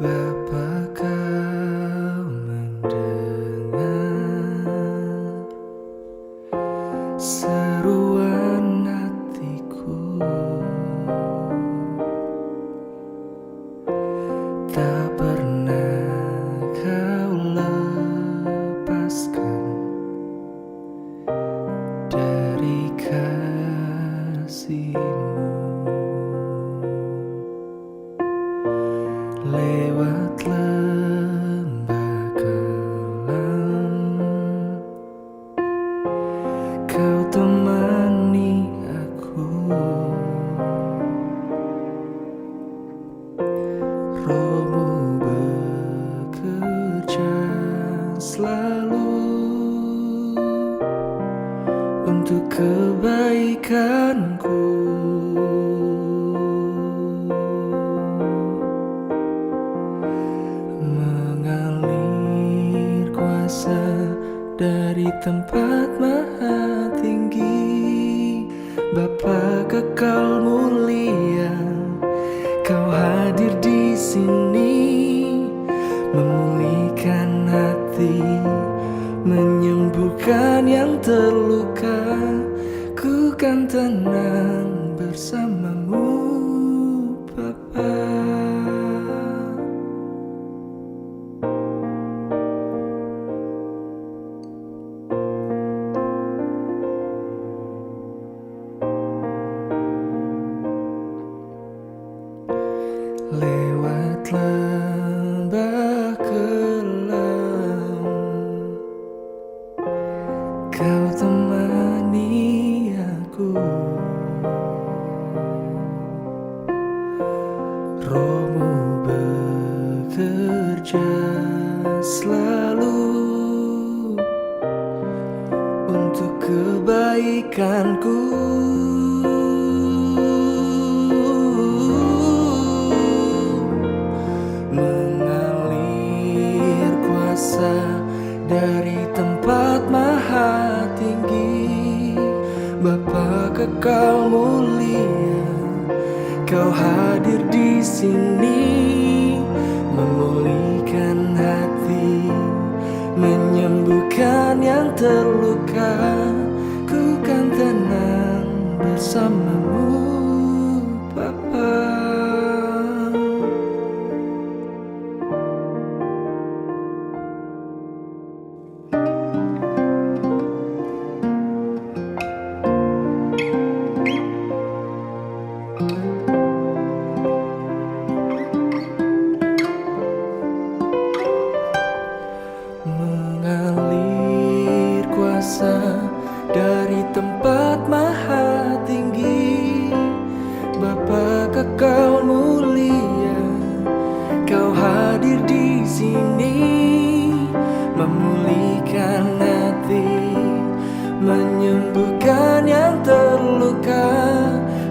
Bapa kau mendengar seruan hatiku, tak pernah kau lepaskan dari kasih-Mu. Lewat lembah kelam, kau temani aku. Roh-Mu bekerja selalu untuk kebaikanku. Mengalir kuasa dari tempat maha tinggi, Bapa kekal mulia, kau hadir di sini, memulihkan hati, menyembuhkan yang terluka. Ku kan tenang bersama-Mu, Bapa. Lewat lembah kelam, kau temani aku. Roh-Mu bekerja selalu untuk kebaikanku. Mengalir kuasa dari tempat maha tinggi, Bapa kekal mulia, kau hadir di sini, memulihkan hati, menyembuhkan yang terluka. Ku kan tenang bersama-Mu, Bapa. Mengalir kuasa dari tempat maha tinggi, Bapa kekal mulia, kau hadir di sini, memulihkan hati, menyembuhkan yang terluka.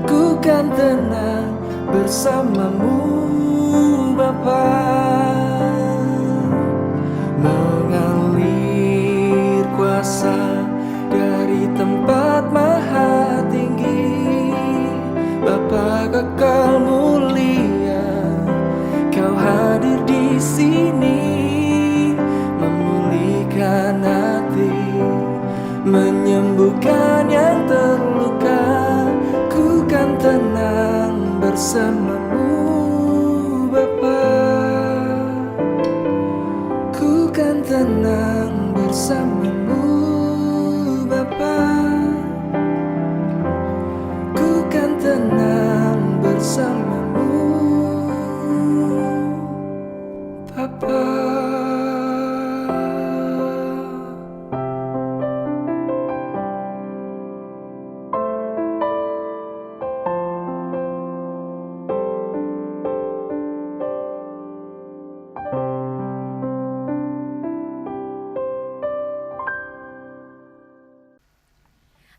Ku kan tenang bersama-Mu, Bapa. Mengalir kuasa dari tempat maha tinggi, Bapa kekal mulia, kau hadir di sini, memulihkan hati, menyembuhkan yang terluka. Ku kan tenang bersama-Mu, Bapa. Ku kan tenang bersama-Mu, Bapa. Ku kan tenang bersama-Mu, Bapa.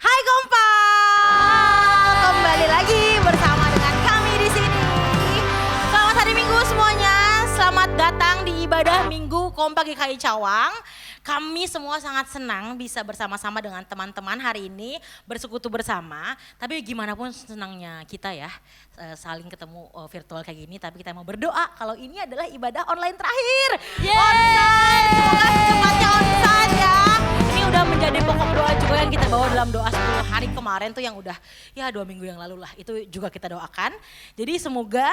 Hai kompak, kembali lagi bersama dengan kami di sini. Selamat hari Minggu semuanya. Selamat datang di ibadah Minggu Kompak GKI Cawang. Kami semua sangat senang bisa bersama-sama dengan teman-teman hari ini bersekutu bersama. Tapi gimana pun senangnya kita ya saling ketemu virtual kayak gini. Tapi kita mau berdoa kalau ini adalah ibadah online terakhir. Onsite, semoga secepatnya onsite ya. Ini udah menjadi pokok doa juga yang kita bawa dalam doa 10 hari kemarin tuh yang udah ya 2 minggu yang lalu lah. Itu juga kita doakan. Jadi semoga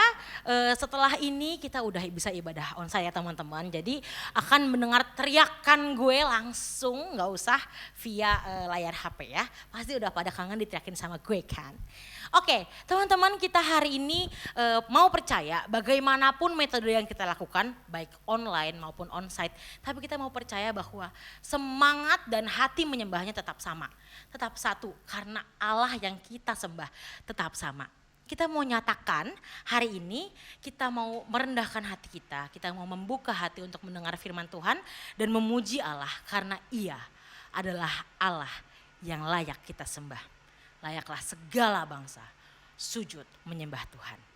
setelah ini kita udah bisa ibadah onsite ya teman-teman. Jadi akan mendengar teriakan gue langsung, nggak usah via layar HP ya. Pasti udah pada kangen diteriakin sama gue kan. Oke, teman-teman, kita hari ini mau percaya bagaimanapun metode yang kita lakukan, baik online maupun onsite, tapi kita mau percaya bahwa semangat dan hati menyembahnya tetap sama, tetap satu, karena Allah yang kita sembah tetap sama. Kita mau nyatakan hari ini kita mau merendahkan hati kita mau membuka hati untuk mendengar firman Tuhan dan memuji Allah karena Ia adalah Allah yang layak kita sembah. Layaklah segala bangsa sujud menyembah Tuhan.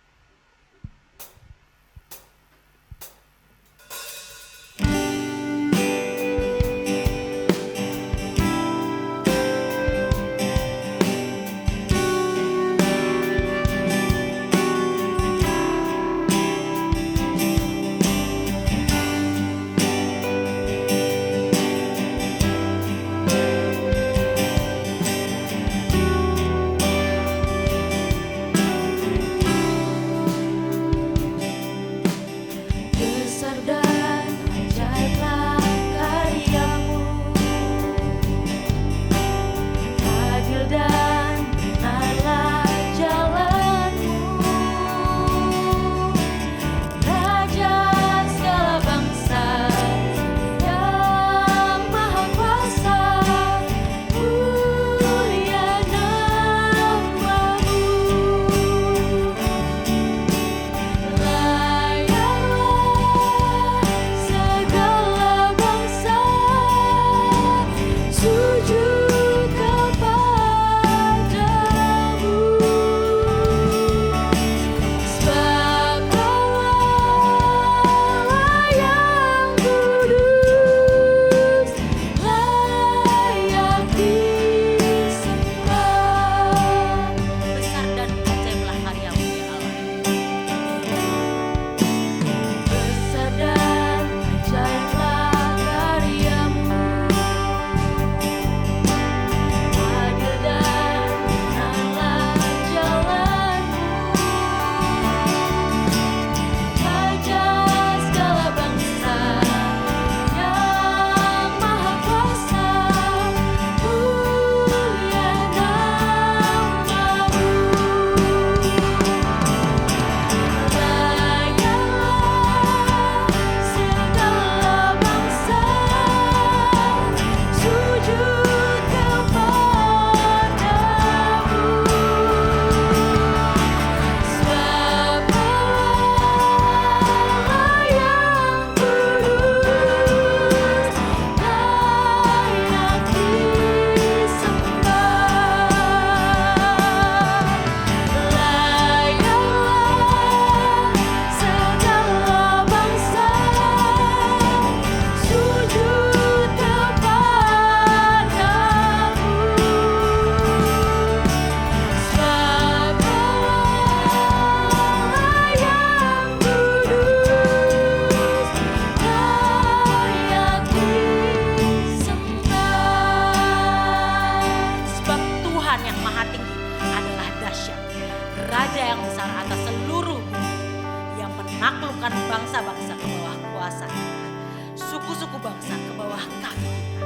Suku-suku bangsa ke bawah kaki kita.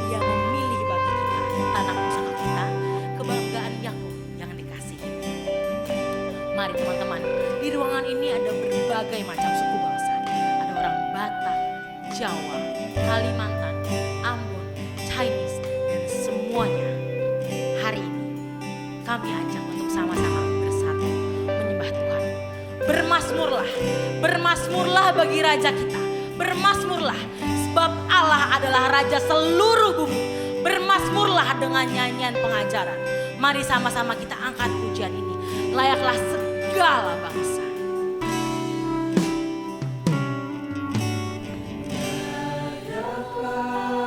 Dia memilih bagi kita tanah pusaka kita, kebanggaan Yakub yang dikasihi. Mari teman-teman, di ruangan ini ada berbagai macam suku bangsa. Ada orang Batak, Jawa, Kalimantan, Ambon, Chinese, dan semuanya. Hari ini kami ajak untuk sama-sama bersatu menyembah Tuhan. Bermasmurlah, bermasmurlah bagi Raja kita. Bermasmurlah sebab Allah adalah Raja seluruh bumi. Bermasmurlah dengan nyanyian pengajaran. Mari sama-sama kita angkat pujian ini. Layaklah segala bangsa. Layaklah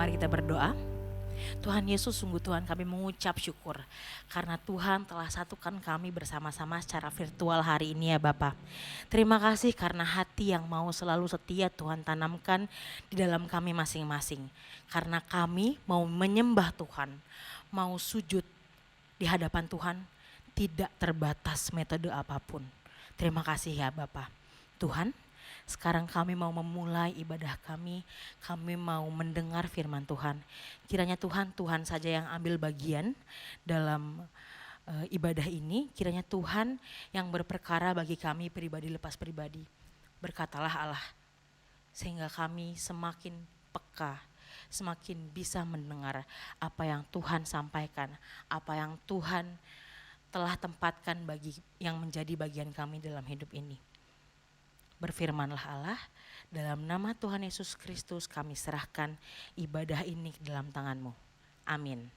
Mari kita berdoa. Tuhan Yesus, sungguh Tuhan kami mengucap syukur karena Tuhan telah satukan kami bersama-sama secara virtual hari ini ya Bapa. Terima kasih karena hati yang mau selalu setia Tuhan tanamkan di dalam kami masing-masing. Karena kami mau menyembah Tuhan, mau sujud di hadapan Tuhan, tidak terbatas metode apapun. Terima kasih ya Bapa. Tuhan, sekarang kami mau memulai ibadah kami mau mendengar firman Tuhan. Kiranya Tuhan saja yang ambil bagian dalam ibadah ini. Kiranya Tuhan yang berperkara bagi kami pribadi lepas pribadi. Berkatalah Allah, sehingga kami semakin peka, semakin bisa mendengar apa yang Tuhan sampaikan, apa yang Tuhan telah tempatkan bagi yang menjadi bagian kami dalam hidup ini. Berfirmanlah Allah, dalam nama Tuhan Yesus Kristus kami serahkan ibadah ini ke dalam tangan-Mu. Amin.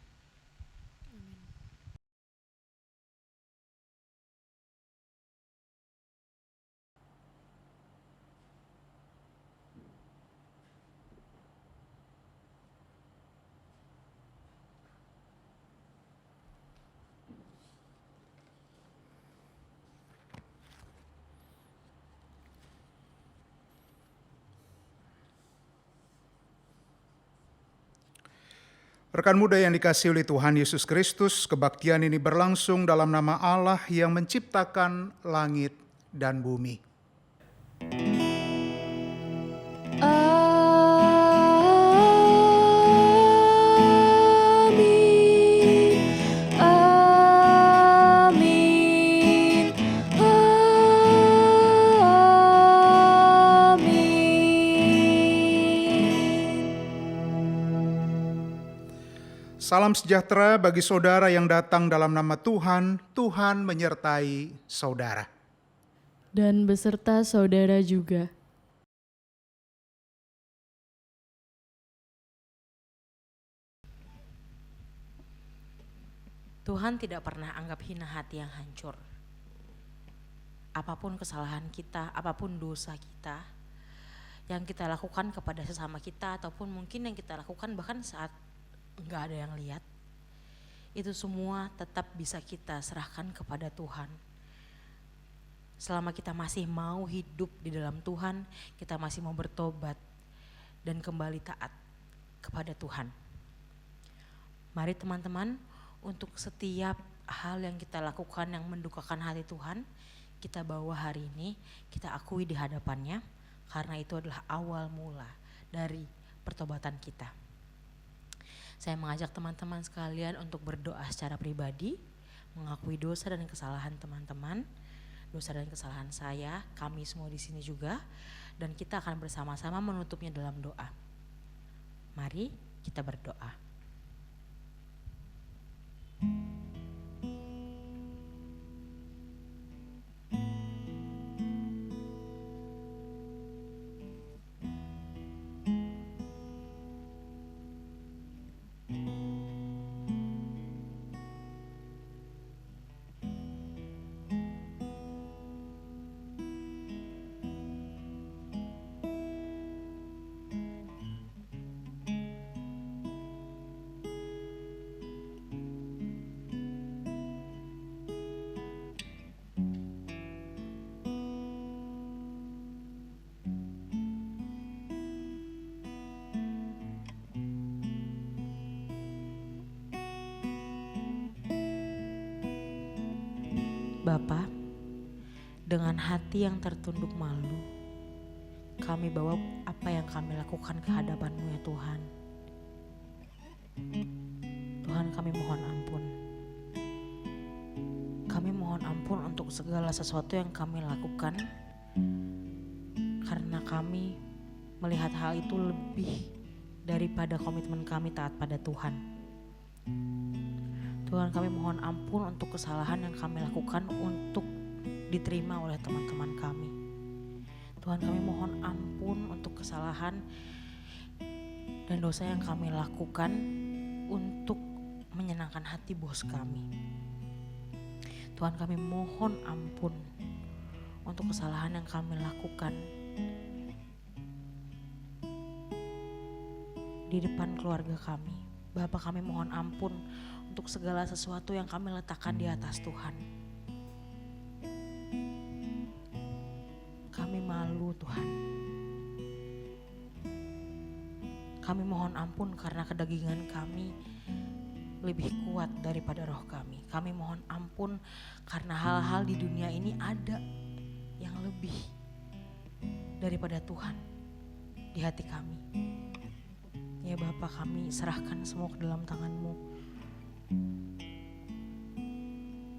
Rekan muda yang dikasihi oleh Tuhan Yesus Kristus, kebaktian ini berlangsung dalam nama Allah yang menciptakan langit dan bumi. Salam sejahtera bagi saudara yang datang dalam nama Tuhan. Tuhan menyertai saudara. Dan beserta saudara juga. Tuhan tidak pernah anggap hina hati yang hancur. Apapun kesalahan kita, apapun dosa kita, yang kita lakukan kepada sesama kita, ataupun mungkin yang kita lakukan bahkan saat enggak ada yang lihat, itu semua tetap bisa kita serahkan kepada Tuhan. Selama kita masih mau hidup di dalam Tuhan, kita masih mau bertobat dan kembali taat kepada Tuhan. Mari teman-teman, untuk setiap hal yang kita lakukan yang mendukakan hati Tuhan, kita bawa hari ini, kita akui di hadapannya, karena itu adalah awal mula dari pertobatan kita. Saya mengajak teman-teman sekalian untuk berdoa secara pribadi, mengakui dosa dan kesalahan teman-teman, dosa dan kesalahan saya, kami semua di sini juga, dan kita akan bersama-sama menutupnya dalam doa. Mari kita berdoa. Bapa, dengan hati yang tertunduk malu, kami bawa apa yang kami lakukan ke hadapan-Mu ya Tuhan. Tuhan, kami mohon ampun. Kami mohon ampun untuk segala sesuatu yang kami lakukan, karena kami melihat hal itu lebih daripada komitmen kami taat pada Tuhan. Tuhan, kami mohon ampun untuk kesalahan yang kami lakukan untuk diterima oleh teman-teman kami. Tuhan, kami mohon ampun untuk kesalahan dan dosa yang kami lakukan untuk menyenangkan hati bos kami. Tuhan, kami mohon ampun untuk kesalahan yang kami lakukan di depan keluarga kami. Bapa, kami mohon ampun untuk segala sesuatu yang kami letakkan di atas Tuhan. Kami malu Tuhan. Kami mohon ampun karena kedagingan kami lebih kuat daripada roh kami. Kami mohon ampun karena hal-hal di dunia ini ada yang lebih daripada Tuhan di hati kami. Ya Bapa, kami serahkan semua ke dalam tangan-Mu.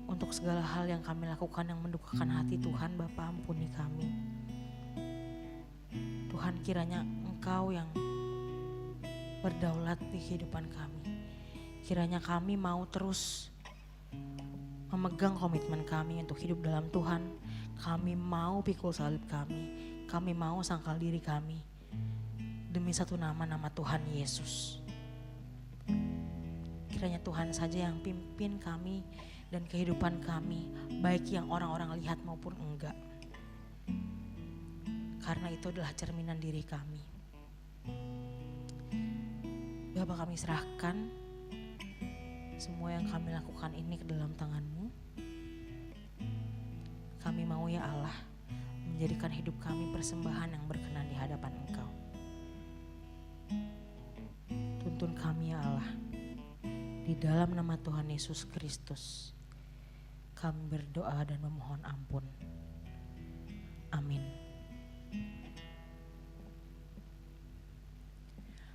Untuk segala hal yang kami lakukan yang mendukakan hati Tuhan, Bapa ampuni kami. Tuhan, kiranya Engkau yang berdaulat di kehidupan kami. Kiranya kami mau terus memegang komitmen kami untuk hidup dalam Tuhan. Kami mau pikul salib kami. Kami mau sangkal diri kami demi satu nama Tuhan Yesus. Kiranya Tuhan saja yang pimpin kami dan kehidupan kami, baik yang orang-orang lihat maupun enggak. Karena itu adalah cerminan diri kami. Bapak, kami serahkan semua yang kami lakukan ini ke dalam tangan-Mu. Kami mau ya Allah menjadikan hidup kami persembahan yang berkenan di hadapan Engkau. Tuntun kami ya Allah, di dalam nama Tuhan Yesus Kristus kami berdoa dan memohon ampun. Amin.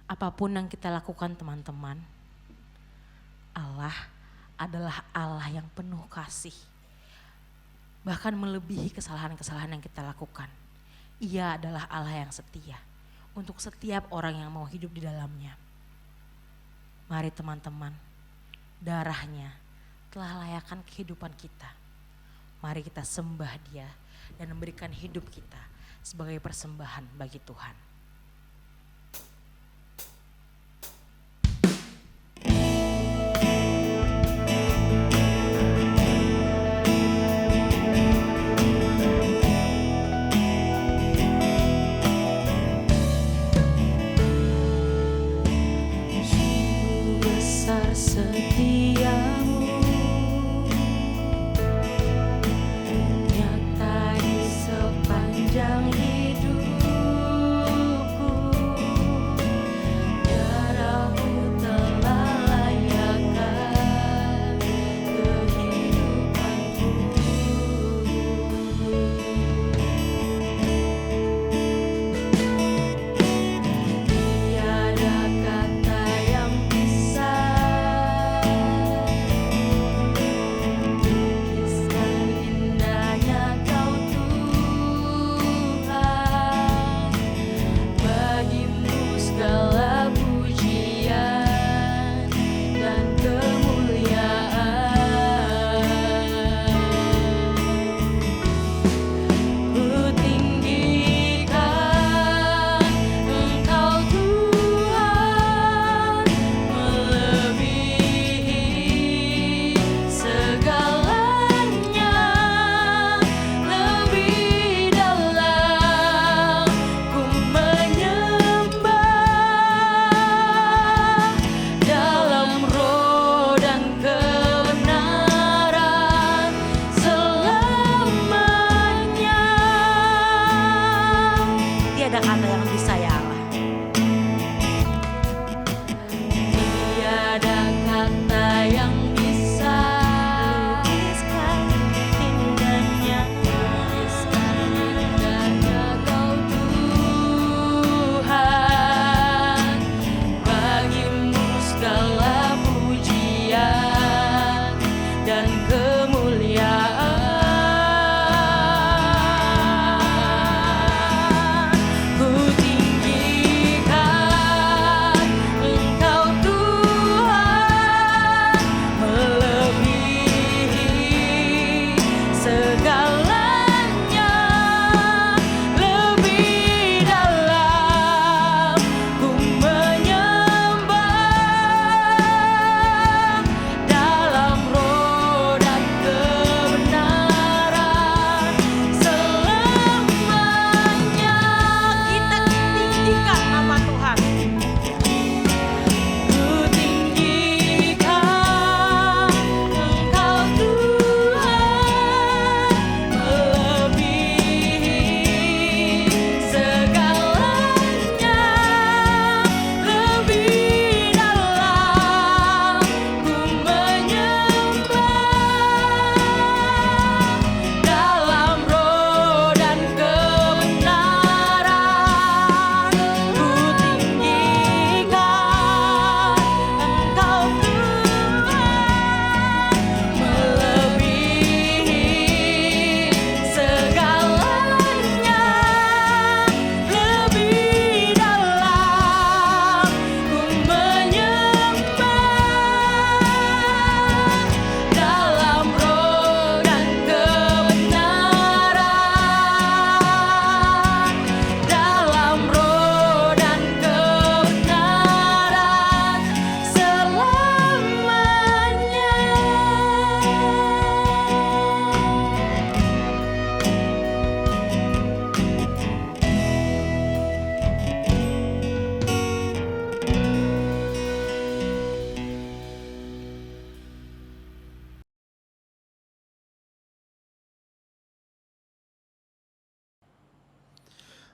Apapun yang kita lakukan teman-teman, Allah adalah Allah yang penuh kasih. Bahkan melebihi kesalahan-kesalahan yang kita lakukan. Ia adalah Allah yang setia untuk setiap orang yang mau hidup di dalamnya. Mari teman-teman, darahnya telah layakkan kehidupan kita. Mari kita sembah Dia dan memberikan hidup kita sebagai persembahan bagi Tuhan. Besar setiamu, nyata di sepanjang hidupku. Darahmu telah layakkan kehidupanku. Tiada kata yang bisa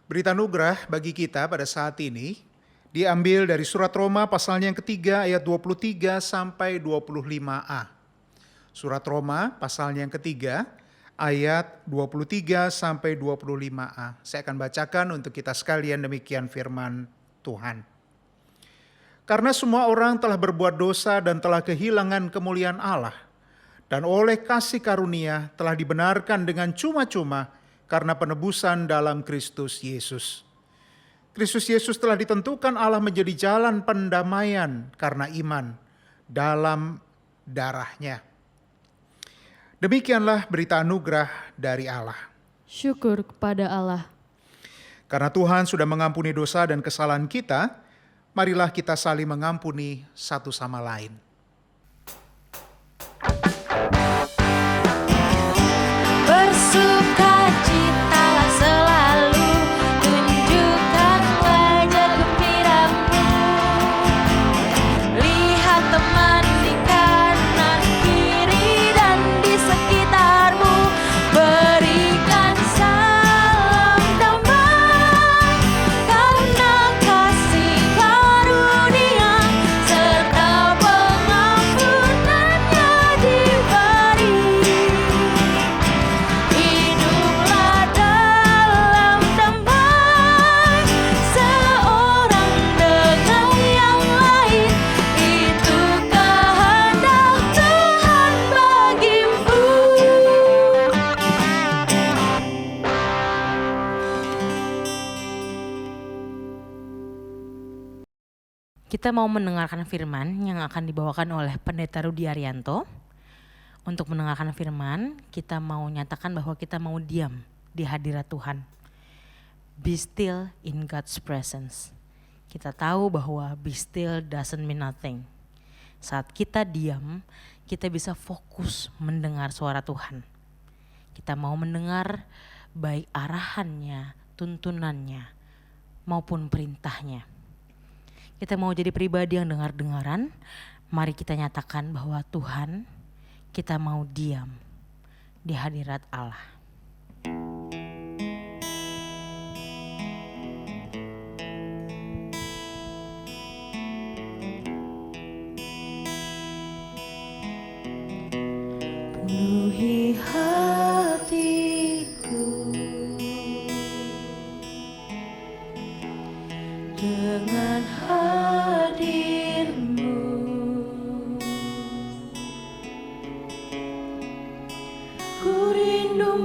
Berita anugerah bagi kita pada saat ini diambil dari surat Roma pasalnya yang ketiga ayat 23 sampai 25a. Surat Roma pasalnya yang ketiga ayat 23 sampai 25a. Saya akan bacakan untuk kita sekalian, demikian firman Tuhan. Karena semua orang telah berbuat dosa dan telah kehilangan kemuliaan Allah, dan oleh kasih karunia telah dibenarkan dengan cuma-cuma karena penebusan dalam Kristus Yesus. Kristus Yesus telah ditentukan Allah menjadi jalan pendamaian karena iman dalam darah-Nya. Demikianlah berita anugerah dari Allah. Syukur kepada Allah. Karena Tuhan sudah mengampuni dosa dan kesalahan kita, marilah kita saling mengampuni satu sama lain. Bersukacitalah selalu, tunjukkanlah gembiramu. Lihat teman di kanan kiri dan di sekitarmu, berikan salam damai karena kasih karunia serta pengampunannya diberi. Hiduplah dalam damai seorang dengan yang lain, itu kehendak Tuhan bagimu. Kita mau mendengarkan firman yang akan dibawakan oleh Pendeta Rudi Arianto. Untuk mendengarkan firman, kita mau nyatakan bahwa kita mau diam di hadirat Tuhan. Be still in God's presence. Kita tahu bahwa be still doesn't mean nothing. Saat kita diam, kita bisa fokus mendengar suara Tuhan. Kita mau mendengar baik arahannya, tuntunannya, maupun perintahnya. Kita mau jadi pribadi yang dengar-dengaran. Mari kita nyatakan bahwa Tuhan, kita mau diam di hadirat Allah. Penuhi hatiku dengan hadir-Mu. Ku rindu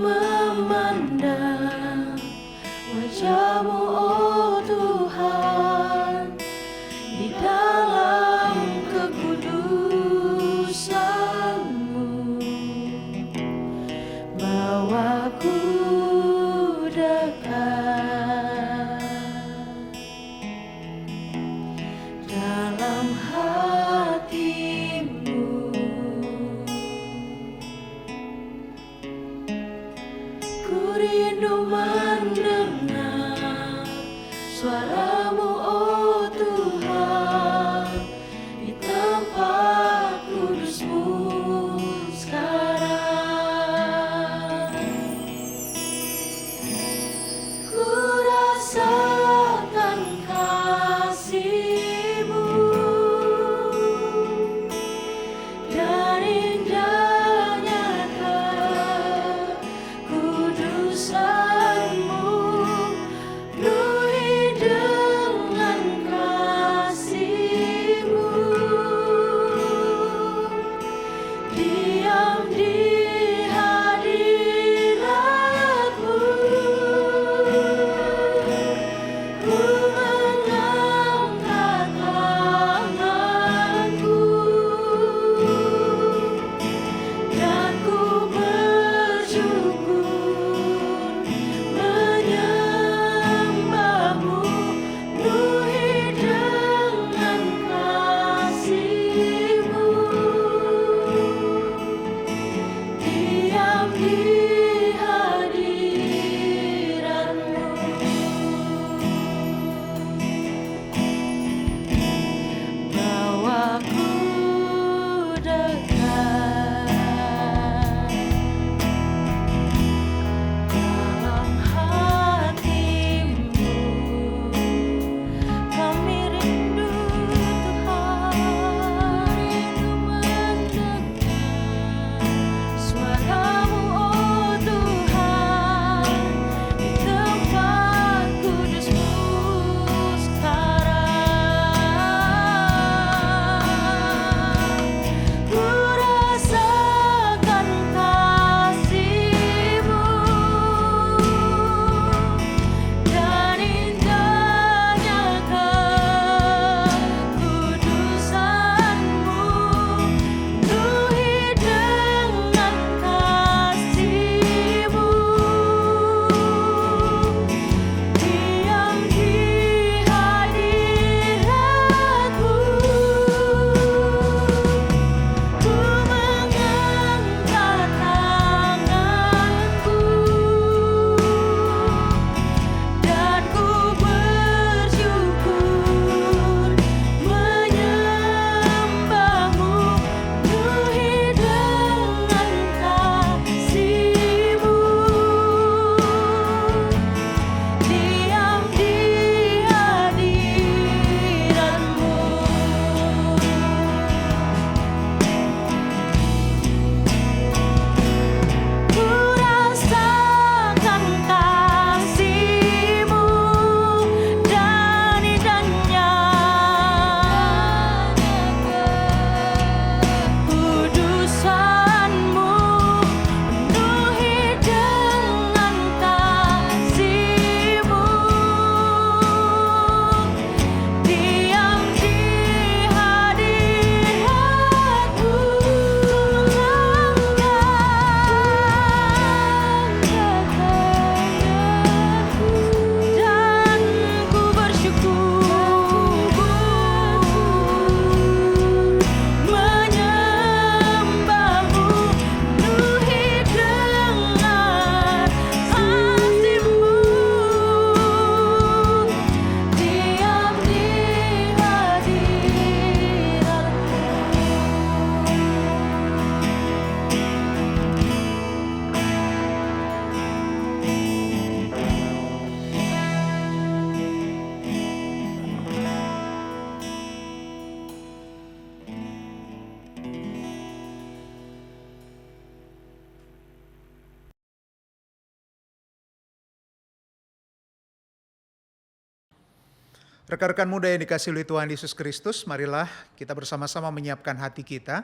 Rekan-rekan muda yang dikasihi oleh Tuhan Yesus Kristus, marilah kita bersama-sama menyiapkan hati kita.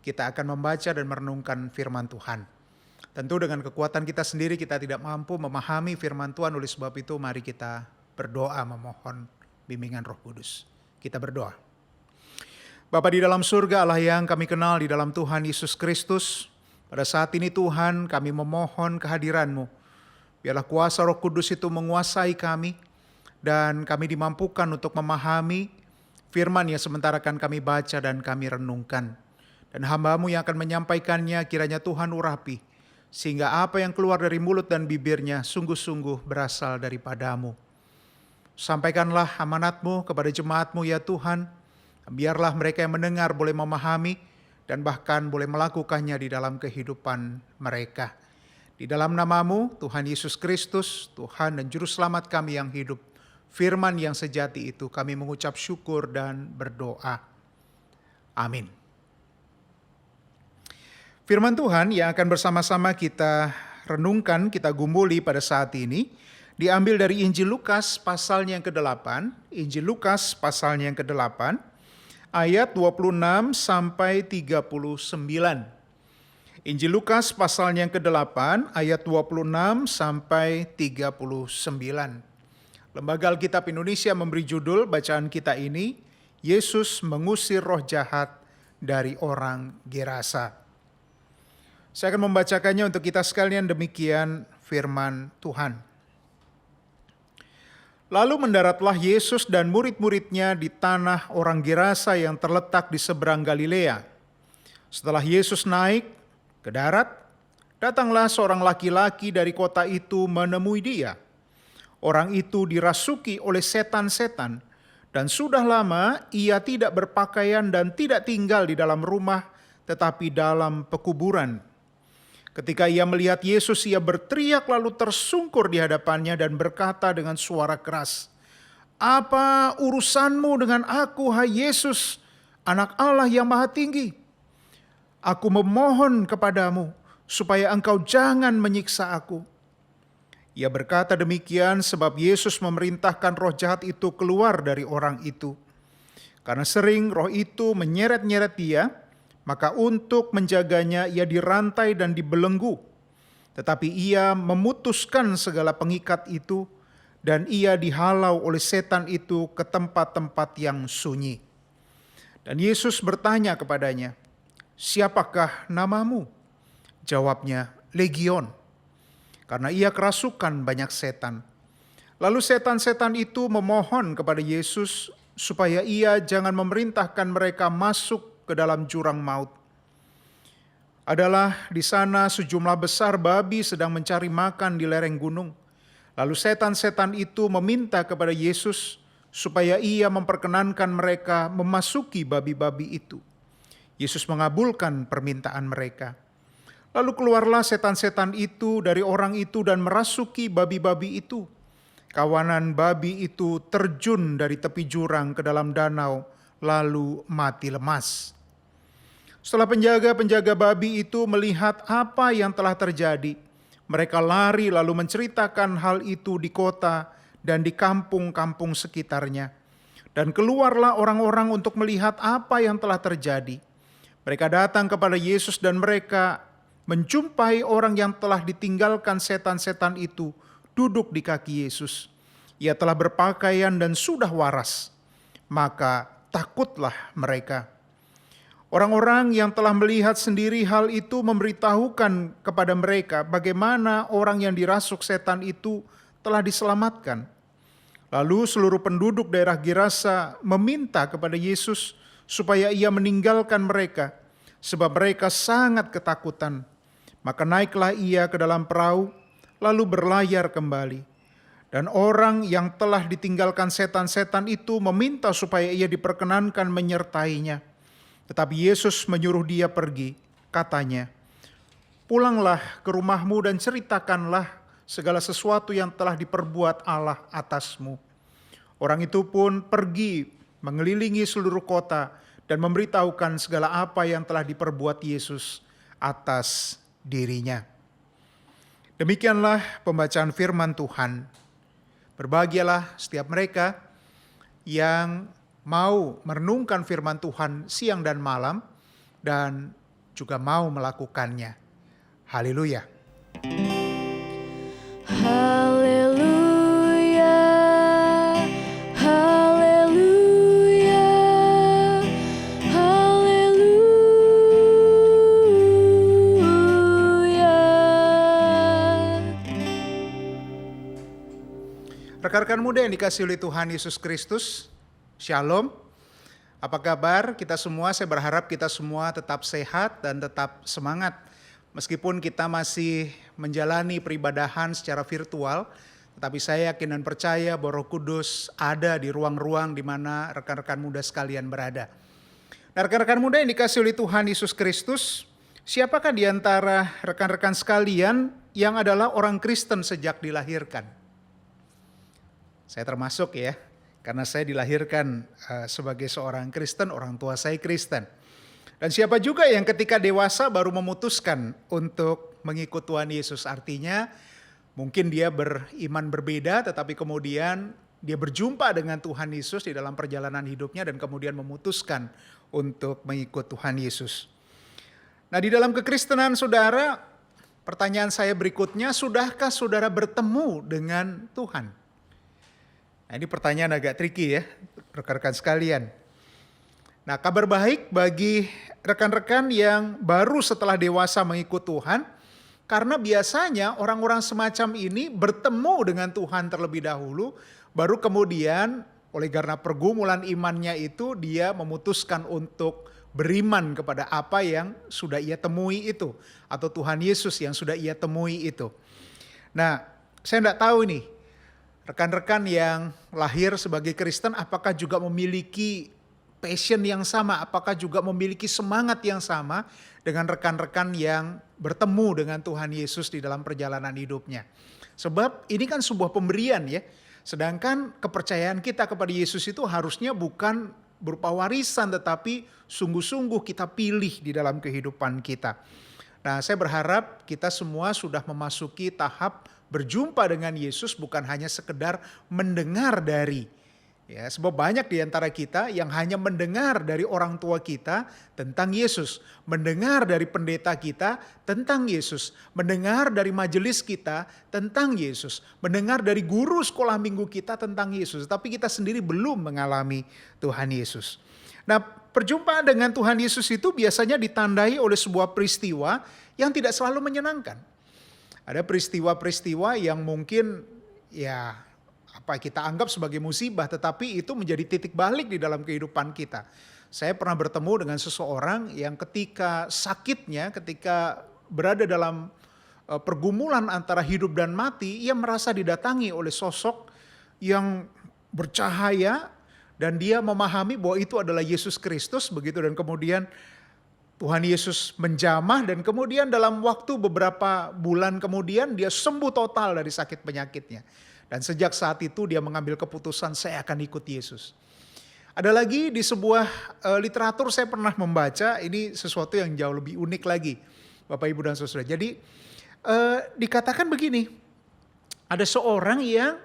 Kita akan membaca dan merenungkan firman Tuhan. Tentu dengan kekuatan kita sendiri kita tidak mampu memahami firman Tuhan, oleh sebab itu mari kita berdoa memohon bimbingan Roh Kudus. Kita berdoa. Bapa di dalam surga, Allah yang kami kenal di dalam Tuhan Yesus Kristus, pada saat ini Tuhan kami memohon kehadiran-Mu. Biarlah kuasa Roh Kudus itu menguasai kami, dan kami dimampukan untuk memahami firman yang sementara akan kami baca dan kami renungkan. Dan hamba-Mu yang akan menyampaikannya kiranya Tuhan urapi, sehingga apa yang keluar dari mulut dan bibirnya sungguh-sungguh berasal daripada-Mu. Sampaikanlah amanat-Mu kepada jemaat-Mu ya Tuhan, biarlah mereka yang mendengar boleh memahami dan bahkan boleh melakukannya di dalam kehidupan mereka. Di dalam nama-Mu, Tuhan Yesus Kristus, Tuhan dan Juru Selamat kami yang hidup, firman yang sejati itu kami mengucap syukur dan berdoa. Amin. Firman Tuhan yang akan bersama-sama kita renungkan, kita gumuli pada saat ini, diambil dari Injil Lukas pasalnya yang ke-8, Injil Lukas pasalnya yang ke-8, ayat 26 sampai 39. Injil Lukas pasalnya yang ke-8, ayat 26 sampai 39. Lembaga Alkitab Indonesia memberi judul bacaan kita ini, Yesus mengusir roh jahat dari orang Gerasa. Saya akan membacakannya untuk kita sekalian, demikian firman Tuhan. Lalu mendaratlah Yesus dan murid-muridnya di tanah orang Gerasa yang terletak di seberang Galilea. Setelah Yesus naik ke darat, datanglah seorang laki-laki dari kota itu menemui dia. Orang itu dirasuki oleh setan-setan, dan sudah lama ia tidak berpakaian dan tidak tinggal di dalam rumah, tetapi dalam pekuburan. Ketika ia melihat Yesus, ia berteriak lalu tersungkur di hadapannya dan berkata dengan suara keras, "Apa urusanmu dengan aku, hai Yesus, Anak Allah yang Maha Tinggi? Aku memohon kepadamu supaya engkau jangan menyiksa aku." Ia berkata demikian sebab Yesus memerintahkan roh jahat itu keluar dari orang itu. Karena sering roh itu menyeret-nyeret dia, maka untuk menjaganya ia dirantai dan dibelenggu. Tetapi ia memutuskan segala pengikat itu, dan ia dihalau oleh setan itu ke tempat-tempat yang sunyi. Dan Yesus bertanya kepadanya, "Siapakah namamu?" Jawabnya, "Legion," karena ia kerasukan banyak setan. Lalu setan-setan itu memohon kepada Yesus supaya ia jangan memerintahkan mereka masuk ke dalam jurang maut. Adalah di sana sejumlah besar babi sedang mencari makan di lereng gunung. Lalu setan-setan itu meminta kepada Yesus supaya ia memperkenankan mereka memasuki babi-babi itu. Yesus mengabulkan permintaan mereka. Lalu keluarlah setan-setan itu dari orang itu dan merasuki babi-babi itu. Kawanan babi itu terjun dari tepi jurang ke dalam danau, lalu mati lemas. Setelah penjaga-penjaga babi itu melihat apa yang telah terjadi, mereka lari lalu menceritakan hal itu di kota dan di kampung-kampung sekitarnya. Dan keluarlah orang-orang untuk melihat apa yang telah terjadi. Mereka datang kepada Yesus dan mereka menjumpai orang yang telah ditinggalkan setan-setan itu duduk di kaki Yesus. Ia telah berpakaian dan sudah waras. Maka takutlah mereka. Orang-orang yang telah melihat sendiri hal itu memberitahukan kepada mereka bagaimana orang yang dirasuk setan itu telah diselamatkan. Lalu seluruh penduduk daerah Gerasa meminta kepada Yesus supaya ia meninggalkan mereka, sebab mereka sangat ketakutan. Maka naiklah ia ke dalam perahu, lalu berlayar kembali. Dan orang yang telah ditinggalkan setan-setan itu meminta supaya ia diperkenankan menyertainya. Tetapi Yesus menyuruh dia pergi, katanya, "Pulanglah ke rumahmu dan ceritakanlah segala sesuatu yang telah diperbuat Allah atasmu." Orang itu pun pergi mengelilingi seluruh kota dan memberitahukan segala apa yang telah diperbuat Yesus atas dirinya. Demikianlah pembacaan firman Tuhan. Berbahagialah setiap mereka yang mau merenungkan firman Tuhan siang dan malam dan juga mau melakukannya. Haleluya. Haleluya, haleluya, haleluya. Rekan-rekan muda yang dikasihi oleh Tuhan Yesus Kristus, Shalom. Apa kabar kita semua? Saya berharap kita semua tetap sehat dan tetap semangat. Meskipun kita masih menjalani peribadahan secara virtual, tetapi saya yakin dan percaya bahwa Roh Kudus ada di ruang-ruang di mana rekan-rekan muda sekalian berada. Nah, rekan-rekan muda yang dikasihi oleh Tuhan Yesus Kristus, siapakah di antara rekan-rekan sekalian yang adalah orang Kristen sejak dilahirkan? Saya termasuk ya. Karena saya dilahirkan sebagai seorang Kristen, orang tua saya Kristen. Dan siapa juga yang ketika dewasa baru memutuskan untuk mengikut Tuhan Yesus. Artinya mungkin dia beriman berbeda tetapi kemudian dia berjumpa dengan Tuhan Yesus di dalam perjalanan hidupnya dan kemudian memutuskan untuk mengikut Tuhan Yesus. Nah, di dalam kekristenan saudara, pertanyaan saya berikutnya, sudahkah saudara bertemu dengan Tuhan? Nah, ini pertanyaan agak tricky ya, rekan-rekan sekalian. Nah, kabar baik bagi rekan-rekan yang baru setelah dewasa mengikut Tuhan, karena biasanya orang-orang semacam ini bertemu dengan Tuhan terlebih dahulu, baru kemudian oleh karena pergumulan imannya itu, dia memutuskan untuk beriman kepada apa yang sudah ia temui itu, atau Tuhan Yesus yang sudah ia temui itu. Nah, saya tidak tahu nih, rekan-rekan yang lahir sebagai Kristen apakah juga memiliki passion yang sama, apakah juga memiliki semangat yang sama dengan rekan-rekan yang bertemu dengan Tuhan Yesus di dalam perjalanan hidupnya. Sebab ini kan sebuah pemberian ya, sedangkan kepercayaan kita kepada Yesus itu harusnya bukan berupa warisan tetapi sungguh-sungguh kita pilih di dalam kehidupan kita. Nah, saya berharap kita semua sudah memasuki tahap berjumpa dengan Yesus bukan hanya sekedar mendengar dari. Ya, sebab banyak di antara kita yang hanya mendengar dari orang tua kita tentang Yesus, mendengar dari pendeta kita tentang Yesus, mendengar dari majelis kita tentang Yesus, mendengar dari guru sekolah minggu kita tentang Yesus, tapi kita sendiri belum mengalami Tuhan Yesus. Nah, perjumpaan dengan Tuhan Yesus itu biasanya ditandai oleh sebuah peristiwa yang tidak selalu menyenangkan. Ada peristiwa-peristiwa yang mungkin ya kita anggap sebagai musibah, tetapi itu menjadi titik balik di dalam kehidupan kita. Saya pernah bertemu dengan seseorang yang ketika sakitnya, ketika berada dalam pergumulan antara hidup dan mati, ia merasa didatangi oleh sosok yang bercahaya dan dia memahami bahwa itu adalah Yesus Kristus begitu, dan kemudian Tuhan Yesus menjamah dan kemudian dalam waktu beberapa bulan kemudian dia sembuh total dari sakit penyakitnya. Dan sejak saat itu dia mengambil keputusan, saya akan ikut Yesus. Ada lagi di sebuah literatur saya pernah membaca, ini sesuatu yang jauh lebih unik lagi Bapak Ibu dan Saudara. Jadi dikatakan begini, ada seorang yang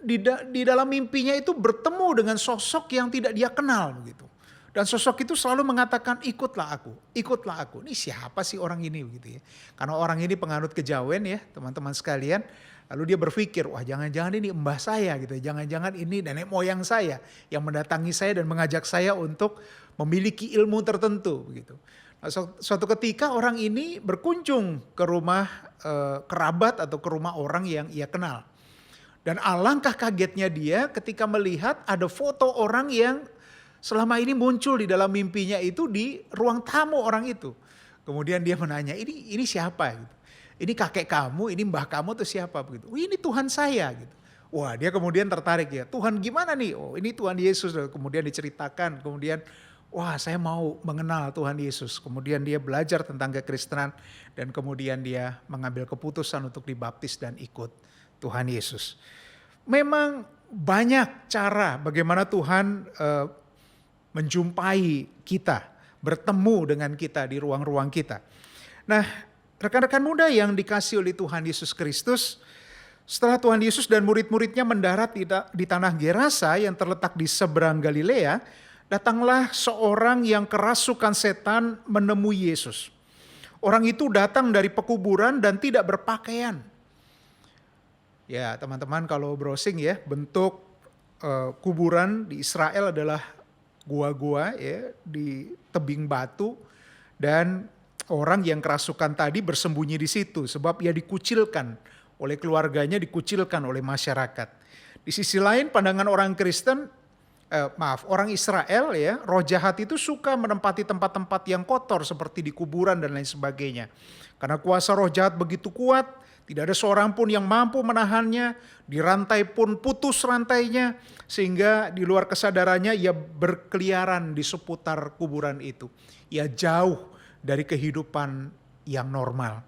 di dalam mimpinya itu bertemu dengan sosok yang tidak dia kenal begitu. Dan sosok itu selalu mengatakan, ikutlah aku, ikutlah aku. Ini siapa sih orang ini begitu ya. Karena orang ini penganut kejawen ya teman-teman sekalian. Lalu dia berpikir, wah jangan-jangan ini mbah saya gitu. Jangan-jangan ini nenek moyang saya yang mendatangi saya dan mengajak saya untuk memiliki ilmu tertentu begitu. Nah, suatu ketika orang ini berkunjung ke rumah kerabat atau ke rumah orang yang ia kenal. Dan alangkah kagetnya dia ketika melihat ada foto orang yang selama ini muncul di dalam mimpinya itu di ruang tamu orang itu. Kemudian dia menanya, ini siapa? Gitu. Ini kakek kamu, ini mbah kamu tuh siapa? Begitu. Oh, ini Tuhan saya. Gitu. Wah, dia kemudian tertarik ya. Tuhan gimana nih? Oh, ini Tuhan Yesus. Kemudian diceritakan. Kemudian, wah saya mau mengenal Tuhan Yesus. Kemudian dia belajar tentang kekristenan. Dan kemudian dia mengambil keputusan untuk dibaptis dan ikut Tuhan Yesus. Memang banyak cara bagaimana Tuhan menjumpai kita, bertemu dengan kita di ruang-ruang kita. Nah, rekan-rekan muda yang dikasihi oleh Tuhan Yesus Kristus, Setelah Tuhan Yesus dan murid-muridnya mendarat di tanah Gerasa yang terletak di seberang Galilea, datanglah seorang yang kerasukan setan menemui Yesus. Orang itu datang dari pekuburan dan tidak berpakaian. Ya, teman-teman kalau browsing ya, bentuk kuburan di Israel adalah gua-gua ya di tebing batu, dan orang yang kerasukan tadi bersembunyi di situ sebab ia dikucilkan oleh keluarganya, dikucilkan oleh masyarakat. Di sisi lain pandangan orang Kristen, orang Israel ya, roh jahat itu suka menempati tempat-tempat yang kotor seperti di kuburan dan lain sebagainya. Karena kuasa roh jahat begitu kuat, tidak ada seorang pun yang mampu menahannya, dirantai pun putus rantainya, sehingga di luar kesadarannya ia berkeliaran di seputar kuburan itu. Ia jauh dari kehidupan yang normal.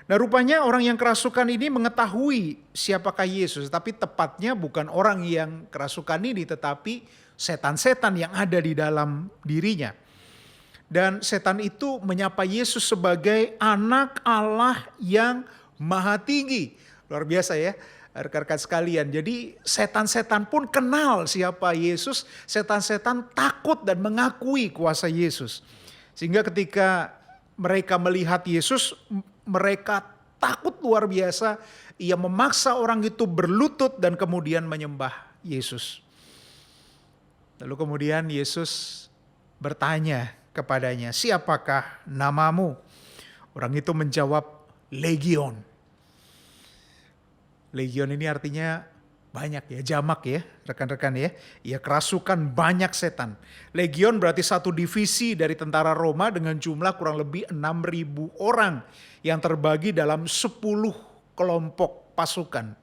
Nah rupanya orang yang kerasukan ini mengetahui siapakah Yesus, tapi tepatnya bukan orang yang kerasukan ini, tetapi setan-setan yang ada di dalam dirinya. Dan setan itu menyapa Yesus sebagai anak Allah yang maha tinggi. Luar biasa ya rekan-rekan sekalian. Jadi setan-setan pun kenal siapa Yesus, setan-setan takut dan mengakui kuasa Yesus. Sehingga ketika mereka melihat Yesus, mereka takut luar biasa. Ia memaksa orang itu berlutut dan kemudian menyembah Yesus. Lalu kemudian Yesus bertanya kepadanya, "Siapakah namamu?" Orang itu menjawab, "Legion." Legion ini artinya banyak ya, jamak ya rekan-rekan ya. Ia kerasukan banyak setan. Legion berarti satu divisi dari tentara Roma dengan jumlah kurang lebih 6.000 orang yang terbagi dalam 10 kelompok pasukan.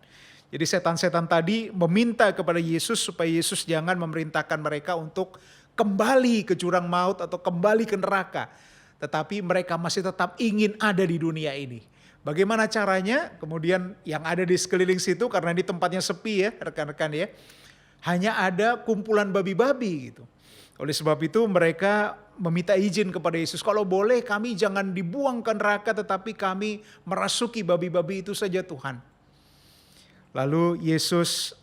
Jadi setan-setan tadi meminta kepada Yesus supaya Yesus jangan memerintahkan mereka untuk kembali ke jurang maut atau kembali ke neraka. Tetapi mereka masih tetap ingin ada di dunia ini. Bagaimana caranya? Kemudian yang ada di sekeliling situ, karena di tempatnya sepi ya rekan-rekan ya, hanya ada kumpulan babi-babi gitu. Oleh sebab itu mereka meminta izin kepada Yesus, kalau boleh kami jangan dibuang ke neraka tetapi kami merasuki babi-babi itu saja Tuhan. Lalu Yesus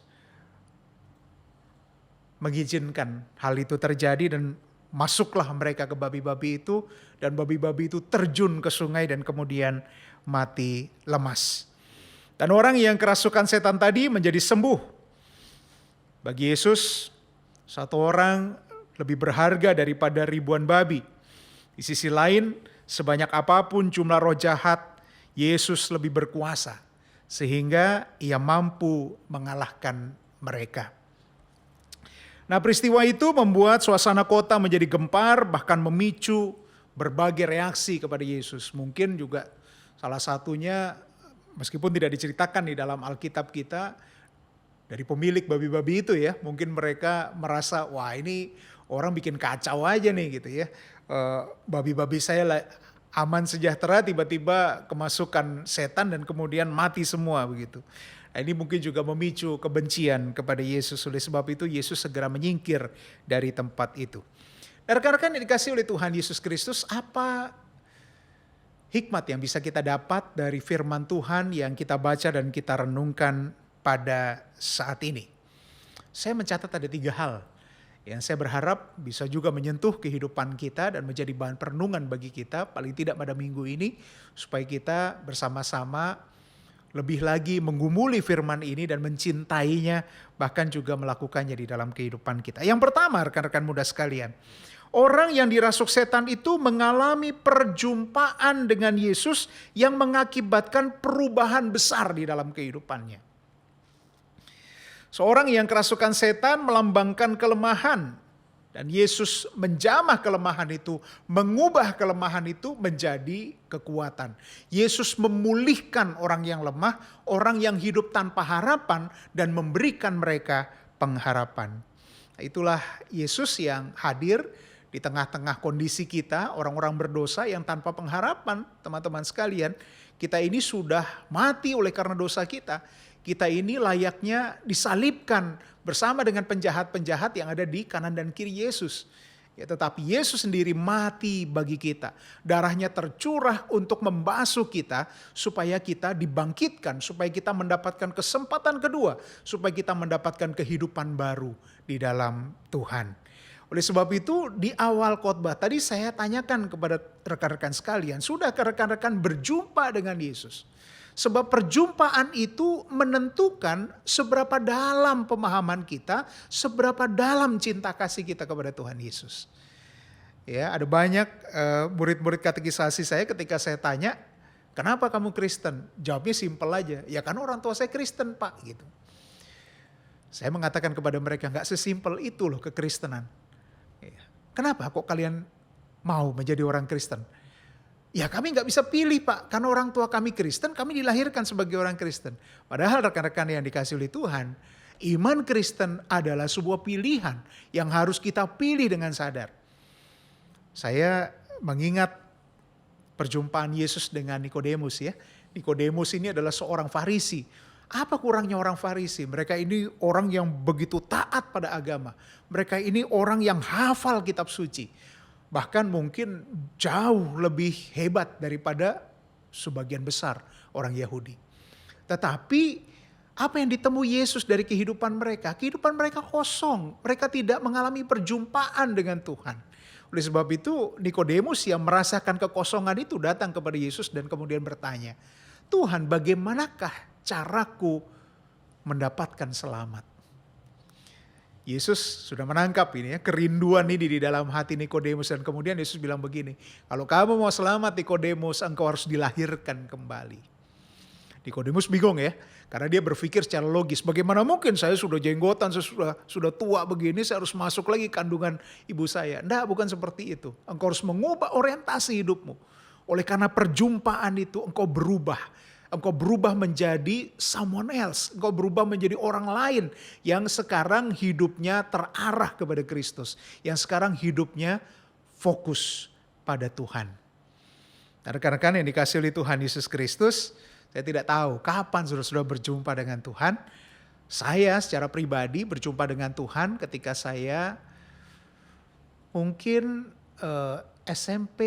mengizinkan hal itu terjadi dan masuklah mereka ke babi-babi itu, dan babi-babi itu terjun ke sungai dan kemudian mati lemas. Dan orang yang kerasukan setan tadi menjadi sembuh. Bagi Yesus, satu orang lebih berharga daripada ribuan babi. Di sisi lain, sebanyak apapun jumlah roh jahat, Yesus lebih berkuasa. Sehingga ia mampu mengalahkan mereka. Nah peristiwa itu membuat suasana kota menjadi gempar, bahkan memicu berbagai reaksi kepada Yesus. Mungkin juga salah satunya, meskipun tidak diceritakan di dalam Alkitab kita, dari pemilik babi-babi itu ya, mungkin mereka merasa, wah ini orang bikin kacau aja nih gitu ya. Babi-babi saya aman sejahtera, tiba-tiba kemasukan setan dan kemudian mati semua begitu. Nah, ini mungkin juga memicu kebencian kepada Yesus. Oleh sebab itu Yesus segera menyingkir dari tempat itu. Dan rekan-rekan yang dikasihi oleh Tuhan Yesus Kristus, apa hikmat yang bisa kita dapat dari firman Tuhan yang kita baca dan kita renungkan pada saat ini? Saya mencatat ada 3 hal yang saya berharap bisa juga menyentuh kehidupan kita dan menjadi bahan perenungan bagi kita, paling tidak pada minggu ini, supaya kita bersama-sama lebih lagi menggumuli firman ini dan mencintainya, bahkan juga melakukannya di dalam kehidupan kita. Yang pertama, rekan-rekan muda sekalian, orang yang dirasuk setan itu mengalami perjumpaan dengan Yesus yang mengakibatkan perubahan besar di dalam kehidupannya. Seorang yang kerasukan setan melambangkan kelemahan, dan Yesus menjamah kelemahan itu, mengubah kelemahan itu menjadi kekuatan. Yesus memulihkan orang yang lemah, orang yang hidup tanpa harapan, dan memberikan mereka pengharapan. Itulah Yesus yang hadir di tengah-tengah kondisi kita, orang-orang berdosa yang tanpa pengharapan. Teman-teman sekalian, kita ini sudah mati oleh karena dosa kita. Kita ini layaknya disalibkan bersama dengan penjahat-penjahat yang ada di kanan dan kiri Yesus. Ya, tetapi Yesus sendiri mati bagi kita. Darahnya tercurah untuk membasuh kita supaya kita dibangkitkan, supaya kita mendapatkan kesempatan kedua, supaya kita mendapatkan kehidupan baru di dalam Tuhan. Oleh sebab itu di awal khotbah tadi saya tanyakan kepada rekan-rekan sekalian, sudahkah rekan-rekan berjumpa dengan Yesus? Sebab perjumpaan itu menentukan seberapa dalam pemahaman kita, seberapa dalam cinta kasih kita kepada Tuhan Yesus. Ya, ada banyak murid-murid katekisasi saya ketika saya tanya, kenapa kamu Kristen? Jawabnya simpel aja, ya karena orang tua saya Kristen Pak. Gitu. Saya mengatakan kepada mereka, gak sesimpel itu loh kekristenan. Ya. Kenapa kok kalian mau menjadi orang Kristen? Ya kami gak bisa pilih Pak, karena orang tua kami Kristen, kami dilahirkan sebagai orang Kristen. Padahal rekan-rekan yang dikasih oleh Tuhan, iman Kristen adalah sebuah pilihan yang harus kita pilih dengan sadar. Saya mengingat perjumpaan Yesus dengan Nikodemus ya. Nikodemus ini adalah seorang Farisi. Apa kurangnya orang Farisi? Mereka ini orang yang begitu taat pada agama. Mereka ini orang yang hafal kitab suci. Bahkan mungkin jauh lebih hebat daripada sebagian besar orang Yahudi. Tetapi apa yang ditemui Yesus dari kehidupan mereka? Kehidupan mereka kosong. Mereka tidak mengalami perjumpaan dengan Tuhan. Oleh sebab itu Nikodemus yang merasakan kekosongan itu datang kepada Yesus dan kemudian bertanya, Tuhan bagaimanakah caraku mendapatkan selamat? Yesus sudah menangkap ini ya, kerinduan ini di dalam hati Nikodemus dan kemudian Yesus bilang begini, kalau kamu mau selamat Nikodemus, engkau harus dilahirkan kembali. Nikodemus bingung ya, karena dia berpikir secara logis, bagaimana mungkin saya sudah jenggotan, saya sudah tua begini, saya harus masuk lagi kandungan ibu saya. Enggak, bukan seperti itu. Engkau harus mengubah orientasi hidupmu. Oleh karena perjumpaan itu engkau berubah. Engkau berubah menjadi someone else. Engkau berubah menjadi orang lain yang sekarang hidupnya terarah kepada Kristus. Yang sekarang hidupnya fokus pada Tuhan. Nah, rekan-rekan yang dikasih oleh Tuhan Yesus Kristus, saya tidak tahu kapan sudah berjumpa dengan Tuhan. Saya secara pribadi berjumpa dengan Tuhan ketika saya mungkin SMP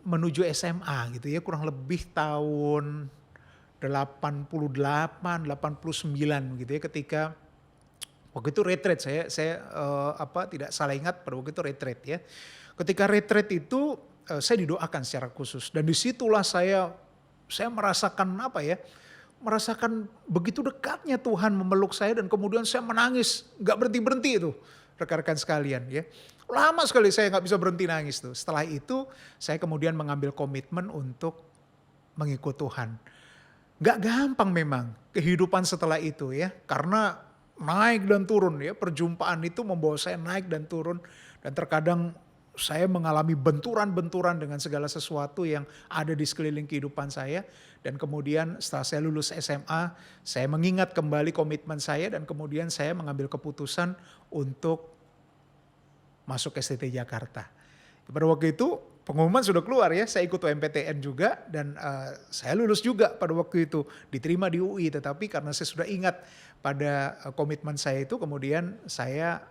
menuju SMA gitu ya, kurang lebih tahun 88, 89 gitu ya, ketika waktu itu retreat saya tidak salah ingat pada waktu itu retreat ya. Ketika retreat itu saya didoakan secara khusus dan disitulah saya merasakan merasakan begitu dekatnya Tuhan memeluk saya dan kemudian saya menangis, nggak berhenti itu rekan-rekan sekalian ya. Lama sekali saya nggak bisa berhenti nangis tuh. Setelah itu saya kemudian mengambil komitmen untuk mengikut Tuhan. Gak gampang memang kehidupan setelah itu ya, karena naik dan turun ya, perjumpaan itu membawa saya naik dan turun dan terkadang saya mengalami benturan-benturan dengan segala sesuatu yang ada di sekeliling kehidupan saya dan kemudian setelah saya lulus SMA, saya mengingat kembali komitmen saya dan kemudian saya mengambil keputusan untuk masuk STT Jakarta. Pada waktu itu pengumuman sudah keluar ya, saya ikut UMPTN juga dan saya lulus juga pada waktu itu, diterima di UI, tetapi karena saya sudah ingat pada komitmen saya itu, kemudian saya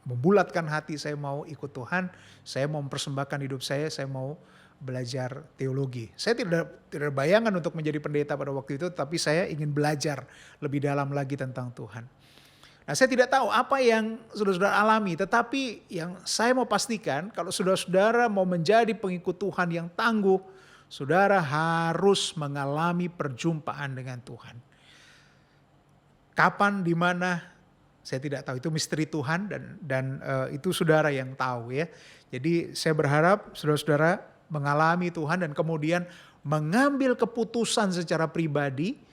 membulatkan hati, saya mau ikut Tuhan, saya mau mempersembahkan hidup saya mau belajar teologi. Saya tidak bayangan untuk menjadi pendeta pada waktu itu, tapi saya ingin belajar lebih dalam lagi tentang Tuhan. Nah, saya tidak tahu apa yang saudara-saudara alami, tetapi yang saya mau pastikan kalau saudara-saudara mau menjadi pengikut Tuhan yang tangguh, saudara harus mengalami perjumpaan dengan Tuhan. Kapan, di mana, saya tidak tahu, itu misteri Tuhan dan itu saudara yang tahu ya. Jadi saya berharap saudara-saudara mengalami Tuhan dan kemudian mengambil keputusan secara pribadi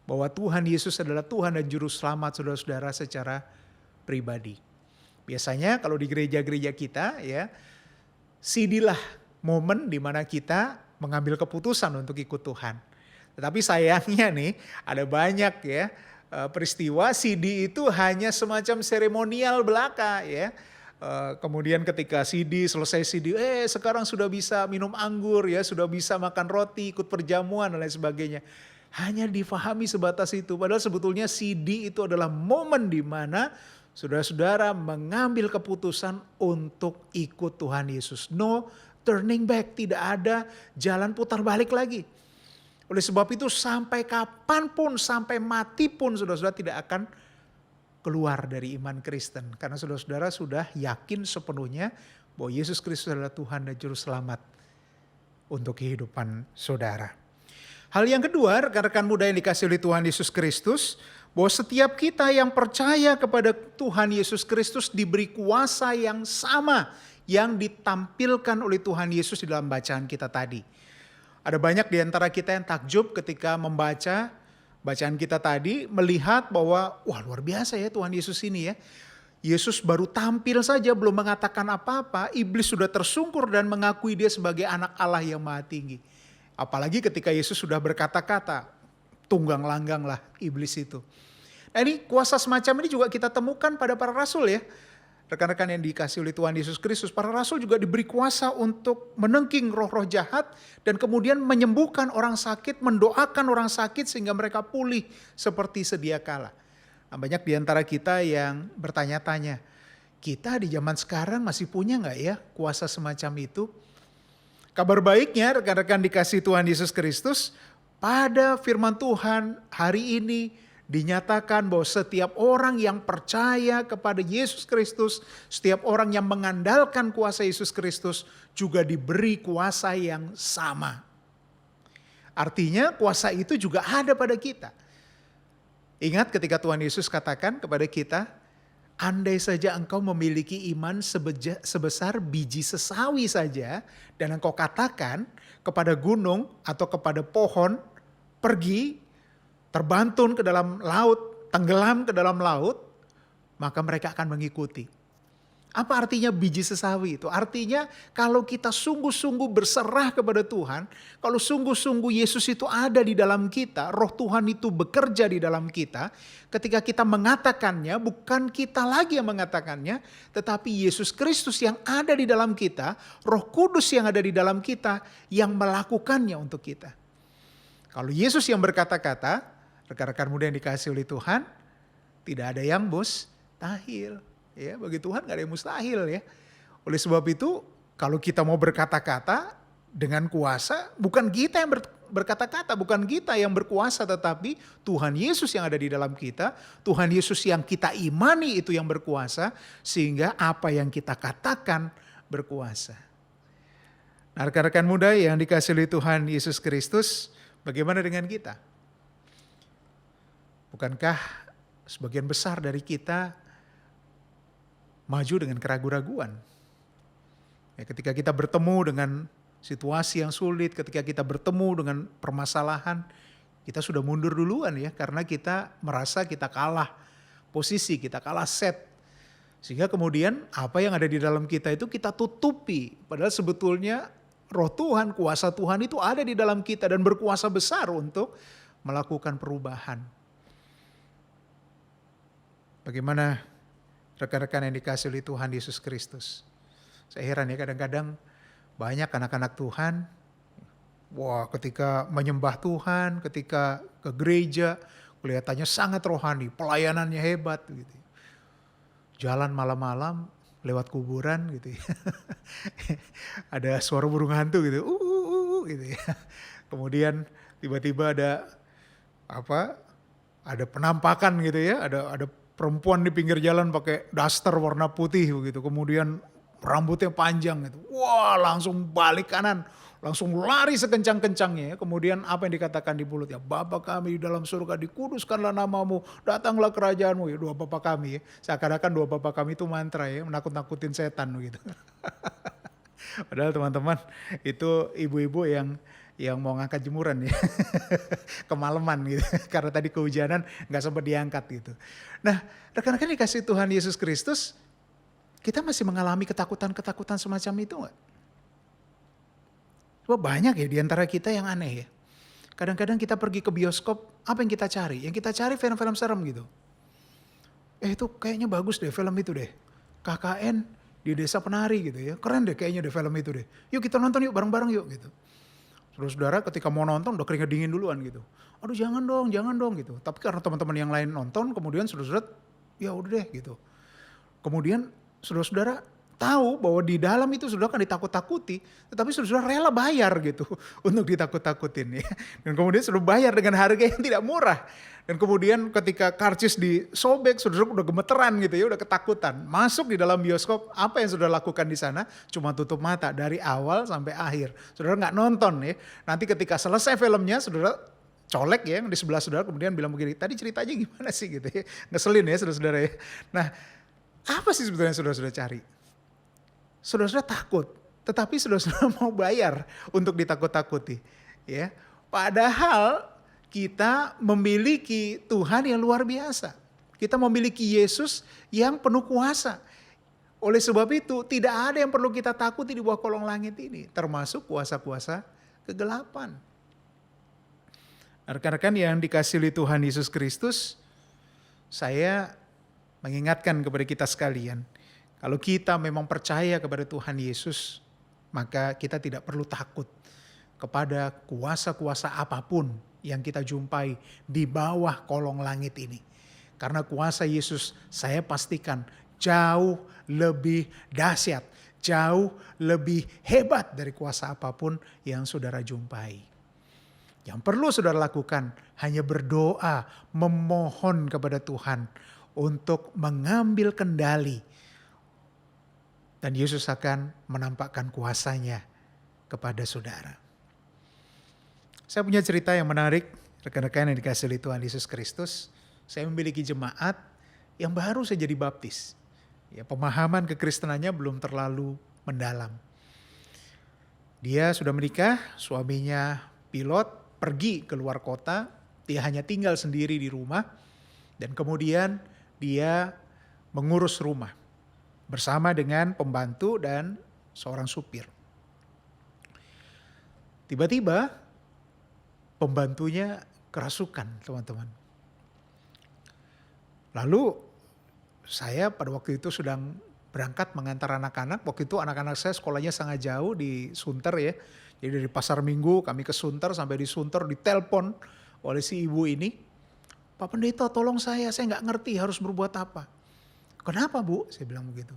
bahwa Tuhan Yesus adalah Tuhan dan Juru Selamat saudara-saudara secara pribadi. Biasanya kalau di gereja-gereja kita ya, sidilah momen di mana kita mengambil keputusan untuk ikut Tuhan. Tetapi sayangnya nih ada banyak ya peristiwa CD itu hanya semacam seremonial belaka ya. Kemudian ketika selesai CD, sekarang sudah bisa minum anggur ya, sudah bisa makan roti, ikut perjamuan dan lain sebagainya. Hanya difahami sebatas itu. Padahal sebetulnya CD itu adalah momen di mana saudara-saudara mengambil keputusan untuk ikut Tuhan Yesus. No turning back, tidak ada jalan putar balik lagi. Oleh sebab itu sampai kapanpun, sampai mati pun saudara-saudara tidak akan keluar dari iman Kristen. Karena saudara-saudara sudah yakin sepenuhnya bahwa Yesus Kristus adalah Tuhan dan Juru Selamat untuk kehidupan saudara. Hal yang kedua, rekan-rekan muda yang dikasihi oleh Tuhan Yesus Kristus, bahwa setiap kita yang percaya kepada Tuhan Yesus Kristus diberi kuasa yang sama yang ditampilkan oleh Tuhan Yesus di dalam bacaan kita tadi. Ada banyak di antara kita yang takjub ketika membaca bacaan kita tadi, melihat bahwa wah luar biasa ya Tuhan Yesus ini ya. Yesus baru tampil saja belum mengatakan apa-apa, iblis sudah tersungkur dan mengakui dia sebagai anak Allah yang maha tinggi. Apalagi ketika Yesus sudah berkata-kata, tunggang langgang lah iblis itu. Nah ini kuasa semacam ini juga kita temukan pada para rasul ya. Rekan-rekan yang dikasihi oleh Tuhan Yesus Kristus, para rasul juga diberi kuasa untuk menengking roh-roh jahat dan kemudian menyembuhkan orang sakit, mendoakan orang sakit sehingga mereka pulih seperti sedia kala. Nah, banyak di antara kita yang bertanya-tanya, kita di zaman sekarang masih punya nggak ya kuasa semacam itu? Kabar baiknya rekan-rekan dikasihi Tuhan Yesus Kristus, pada firman Tuhan hari ini dinyatakan bahwa setiap orang yang percaya kepada Yesus Kristus, setiap orang yang mengandalkan kuasa Yesus Kristus juga diberi kuasa yang sama. Artinya kuasa itu juga ada pada kita. Ingat ketika Tuhan Yesus katakan kepada kita, andai saja engkau memiliki iman sebesar biji sesawi saja, dan engkau katakan kepada gunung atau kepada pohon, pergi, terbantun ke dalam laut, tenggelam ke dalam laut, maka mereka akan mengikuti. Apa artinya biji sesawi itu? Artinya kalau kita sungguh-sungguh berserah kepada Tuhan, kalau sungguh-sungguh Yesus itu ada di dalam kita, roh Tuhan itu bekerja di dalam kita, ketika kita mengatakannya, bukan kita lagi yang mengatakannya, tetapi Yesus Kristus yang ada di dalam kita, Roh Kudus yang ada di dalam kita, yang melakukannya untuk kita. Kalau Yesus yang berkata-kata, rekan-rekan muda yang dikasihi oleh Tuhan, tidak ada yang mustahil. Ya, bagi Tuhan gak ada yang mustahil ya. Oleh sebab itu, kalau kita mau berkata-kata dengan kuasa, bukan kita yang berkata-kata, bukan kita yang berkuasa, tetapi Tuhan Yesus yang ada di dalam kita, Tuhan Yesus yang kita imani itu yang berkuasa, sehingga apa yang kita katakan berkuasa. Nah, rekan-rekan muda yang dikasihi oleh Tuhan Yesus Kristus, bagaimana dengan kita? Bukankah sebagian besar dari kita maju dengan keraguan-raguan? Ya, ketika kita bertemu dengan situasi yang sulit, ketika kita bertemu dengan permasalahan, kita sudah mundur duluan ya, karena kita merasa kita kalah posisi, kita kalah set. Sehingga kemudian apa yang ada di dalam kita itu kita tutupi, padahal sebetulnya roh Tuhan, kuasa Tuhan itu ada di dalam kita dan berkuasa besar untuk melakukan perubahan. Bagaimana rekan-rekan yang dikasihi oleh Tuhan Yesus Kristus? Saya heran ya, kadang-kadang banyak anak-anak Tuhan, wah ketika menyembah Tuhan, ketika ke gereja, kelihatannya sangat rohani, pelayanannya hebat gitu. Jalan malam-malam lewat kuburan gitu ya. Ada suara burung hantu gitu, gitu ya. Kemudian tiba-tiba ada penampakan gitu ya, ada perempuan di pinggir jalan pakai daster warna putih begitu, kemudian rambutnya panjang gitu. Wah, langsung balik kanan, langsung lari sekencang-kencangnya. Kemudian apa yang dikatakan di mulut ya, Bapa kami di dalam surga, dikuduskanlah namamu, datanglah kerajaanmu. Ya, doa Bapa kami ya. Seakan-akan doa Bapa kami itu mantra ya, menakut-nakutin setan gitu. Padahal teman-teman, itu ibu-ibu yang mau ngangkat jemuran ya, kemalaman gitu, karena tadi kehujanan gak sempat diangkat gitu. Nah, rekan-rekan dikasihi Tuhan Yesus Kristus, kita masih mengalami ketakutan-ketakutan semacam itu gak? Wah, banyak ya diantara kita yang aneh ya. Kadang-kadang kita pergi ke bioskop, apa yang kita cari? Yang kita cari film-film serem gitu. Itu kayaknya bagus deh film itu deh. KKN di Desa Penari gitu ya, keren deh kayaknya deh film itu deh. Yuk kita nonton yuk bareng-bareng yuk gitu. Saudara-saudara ketika mau nonton udah keringat dingin duluan gitu. Aduh jangan dong gitu. Tapi karena teman-teman yang lain nonton, kemudian saudara-saudara ya udah deh gitu. Kemudian saudara-saudara tahu bahwa di dalam itu saudara kan ditakut-takuti, tetapi saudara rela bayar gitu untuk ditakut-takutin ya. Dan kemudian saudara bayar dengan harga yang tidak murah. Dan kemudian ketika karcis disobek, saudara udah gemeteran gitu ya, udah ketakutan. Masuk di dalam bioskop, apa yang saudara lakukan di sana? Cuma tutup mata dari awal sampai akhir. Saudara nggak nonton ya. Nanti ketika selesai filmnya, saudara colek ya yang di sebelah saudara, kemudian bilang begini, tadi ceritanya gimana sih gitu ya. Ngeselin ya saudara-saudara ya. Nah, apa sih sebetulnya saudara-saudara cari? Saudara-saudara takut, tetapi saudara-saudara mau bayar untuk ditakut-takuti. Ya, padahal kita memiliki Tuhan yang luar biasa. Kita memiliki Yesus yang penuh kuasa. Oleh sebab itu tidak ada yang perlu kita takuti di bawah kolong langit ini, termasuk kuasa-kuasa kegelapan. Rekan-rekan yang dikasihi Tuhan Yesus Kristus, saya mengingatkan kepada kita sekalian, kalau kita memang percaya kepada Tuhan Yesus, maka kita tidak perlu takut kepada kuasa-kuasa apapun yang kita jumpai di bawah kolong langit ini. Karena kuasa Yesus saya pastikan jauh lebih dahsyat, jauh lebih hebat dari kuasa apapun yang saudara jumpai. Yang perlu saudara lakukan hanya berdoa, memohon kepada Tuhan untuk mengambil kendali. Dan Yesus akan menampakkan kuasanya kepada saudara. Saya punya cerita yang menarik, rekan-rekan yang dikasihi Tuhan Yesus Kristus. Saya memiliki jemaat yang baru saja dibaptis. Ya, pemahaman kekristenannya belum terlalu mendalam. Dia sudah menikah, suaminya pilot, pergi ke luar kota. Dia hanya tinggal sendiri di rumah. Dan kemudian dia mengurus rumah bersama dengan pembantu dan seorang supir. Tiba-tiba pembantunya kerasukan, teman-teman. Lalu saya pada waktu itu sedang berangkat mengantar anak-anak. Waktu itu anak-anak saya sekolahnya sangat jauh di Sunter ya. Jadi dari Pasar Minggu kami ke Sunter, sampai di Sunter ditelepon oleh si ibu ini. Pak Pendeta tolong saya nggak ngerti harus berbuat apa. Kenapa Bu? Saya bilang begitu.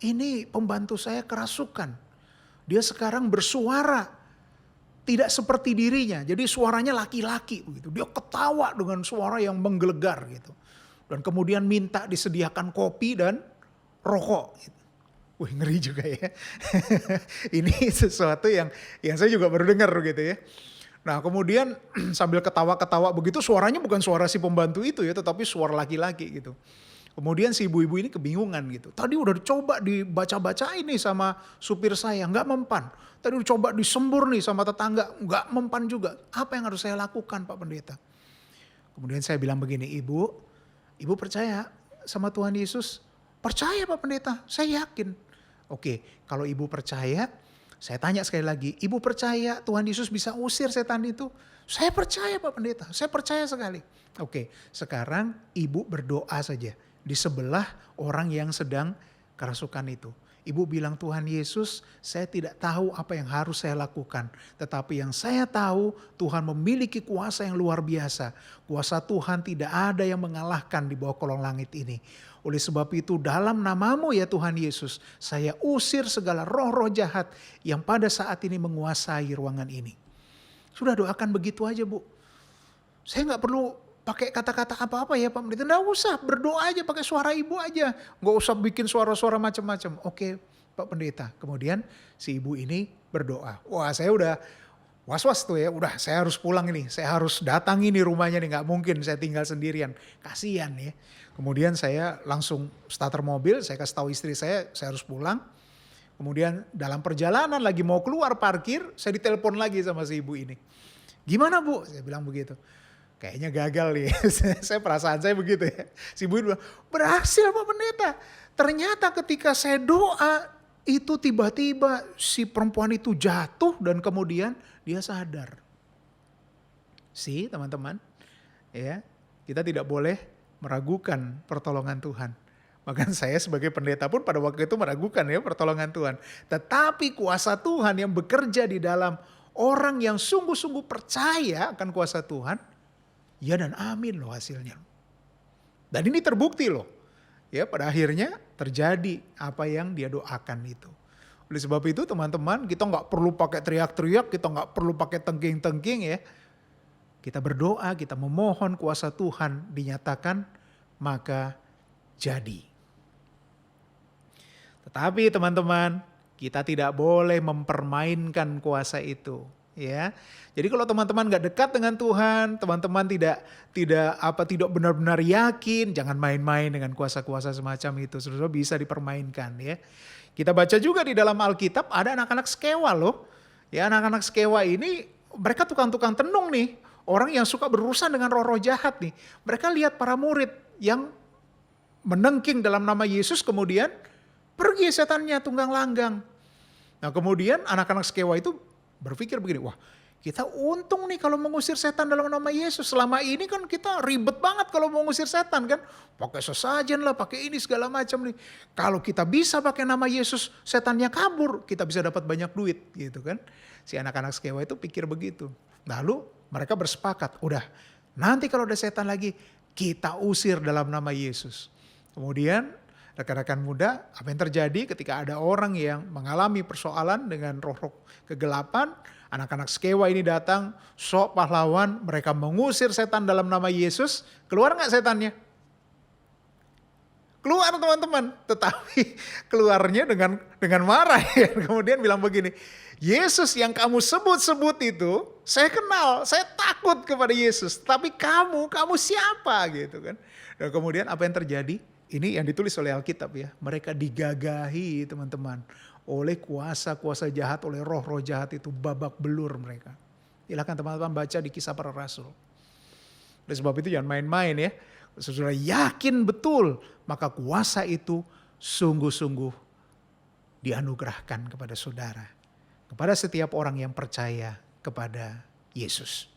Ini pembantu saya kerasukan. Dia sekarang bersuara tidak seperti dirinya. Jadi suaranya laki-laki begitu. Dia ketawa dengan suara yang menggelegar gitu. Dan kemudian minta disediakan kopi dan rokok gitu. Wih, ngeri juga ya. Ini sesuatu yang saya juga baru dengar gitu ya. Nah kemudian sambil ketawa-ketawa begitu, suaranya bukan suara si pembantu itu ya, tetapi suara laki-laki gitu. Kemudian si ibu-ibu ini kebingungan gitu. Tadi udah dicoba dibaca-bacain nih sama supir saya, nggak mempan. Tadi udah coba disembur nih sama tetangga, nggak mempan juga. Apa yang harus saya lakukan Pak Pendeta? Kemudian saya bilang begini, ibu percaya sama Tuhan Yesus? Percaya Pak Pendeta, saya yakin. Oke, kalau ibu percaya, saya tanya sekali lagi, ibu percaya Tuhan Yesus bisa usir setan itu? Saya percaya Pak Pendeta, saya percaya sekali. Oke, sekarang ibu berdoa saja di sebelah orang yang sedang kerasukan itu. Ibu bilang, Tuhan Yesus, saya tidak tahu apa yang harus saya lakukan. Tetapi yang saya tahu, Tuhan memiliki kuasa yang luar biasa. Kuasa Tuhan tidak ada yang mengalahkan di bawah kolong langit ini. Oleh sebab itu dalam namamu ya Tuhan Yesus, saya usir segala roh-roh jahat yang pada saat ini menguasai ruangan ini. Sudah doakan begitu aja Bu. Saya gak perlu pakai kata-kata apa-apa ya Pak Pendeta. Nggak usah, berdoa aja pakai suara ibu aja. Nggak usah bikin suara-suara macam-macam. Oke Pak Pendeta. Kemudian si ibu ini berdoa. Wah saya udah was-was tuh ya. Udah saya harus pulang ini. Saya harus datang ini rumahnya nih. Nggak mungkin saya tinggal sendirian. Kasian ya. Kemudian saya langsung starter mobil. Saya kasih tahu istri saya harus pulang. Kemudian dalam perjalanan lagi mau keluar parkir. Saya ditelepon lagi sama si ibu ini. Gimana Bu? Saya bilang begitu. Kayaknya gagal nih, saya perasaan saya begitu ya. Si ibu bilang, berhasil Pak Pendeta. Ternyata ketika saya doa, itu tiba-tiba si perempuan itu jatuh dan kemudian dia sadar. Teman-teman, ya kita tidak boleh meragukan pertolongan Tuhan. Bahkan saya sebagai pendeta pun pada waktu itu meragukan ya pertolongan Tuhan. Tetapi kuasa Tuhan yang bekerja di dalam orang yang sungguh-sungguh percaya akan kuasa Tuhan, ya dan amin loh hasilnya. Dan ini terbukti loh. Ya, pada akhirnya terjadi apa yang dia doakan itu. Oleh sebab itu teman-teman, kita nggak perlu pakai teriak-teriak, kita nggak perlu pakai tengking-tengking ya. Kita berdoa, kita memohon kuasa Tuhan dinyatakan, maka jadi. Tetapi teman-teman, kita tidak boleh mempermainkan kuasa itu. Ya, jadi kalau teman-teman nggak dekat dengan Tuhan, teman-teman tidak benar-benar yakin, jangan main-main dengan kuasa-kuasa semacam itu. Saudara bisa dipermainkan ya. Kita baca juga di dalam Alkitab ada anak-anak sekewa loh. Ya, anak-anak sekewa ini mereka tukang-tukang tenung nih, orang yang suka berurusan dengan roh-roh jahat nih. Mereka lihat para murid yang menengking dalam nama Yesus, kemudian pergi setannya tunggang langgang. Nah kemudian anak-anak sekewa itu berpikir begini, wah kita untung nih kalau mengusir setan dalam nama Yesus. Selama ini kan kita ribet banget kalau mau mengusir setan kan. Pakai sesajen lah, pakai ini segala macam nih. Kalau kita bisa pakai nama Yesus, setannya kabur, kita bisa dapat banyak duit gitu kan. Si anak-anak sekewa itu pikir begitu. Lalu mereka bersepakat, udah nanti kalau ada setan lagi, kita usir dalam nama Yesus. Kemudian rekan-rekan muda, apa yang terjadi ketika ada orang yang mengalami persoalan dengan roh-roh kegelapan, anak-anak sekewa ini datang, sok pahlawan, mereka mengusir setan dalam nama Yesus, keluar gak setannya? Keluar teman-teman, tetapi keluarnya dengan marah ya. Kemudian bilang begini, Yesus yang kamu sebut-sebut itu, saya kenal, saya takut kepada Yesus, tapi kamu siapa gitu kan. Dan kemudian apa yang terjadi? Ini yang ditulis oleh Alkitab ya. Mereka digagahi teman-teman oleh kuasa-kuasa jahat, oleh roh-roh jahat itu, babak belur mereka. Silakan teman-teman baca di Kisah Para Rasul. Oleh sebab itu jangan main-main ya. Saudara yakin betul, maka kuasa itu sungguh-sungguh dianugerahkan kepada saudara. Kepada setiap orang yang percaya kepada Yesus.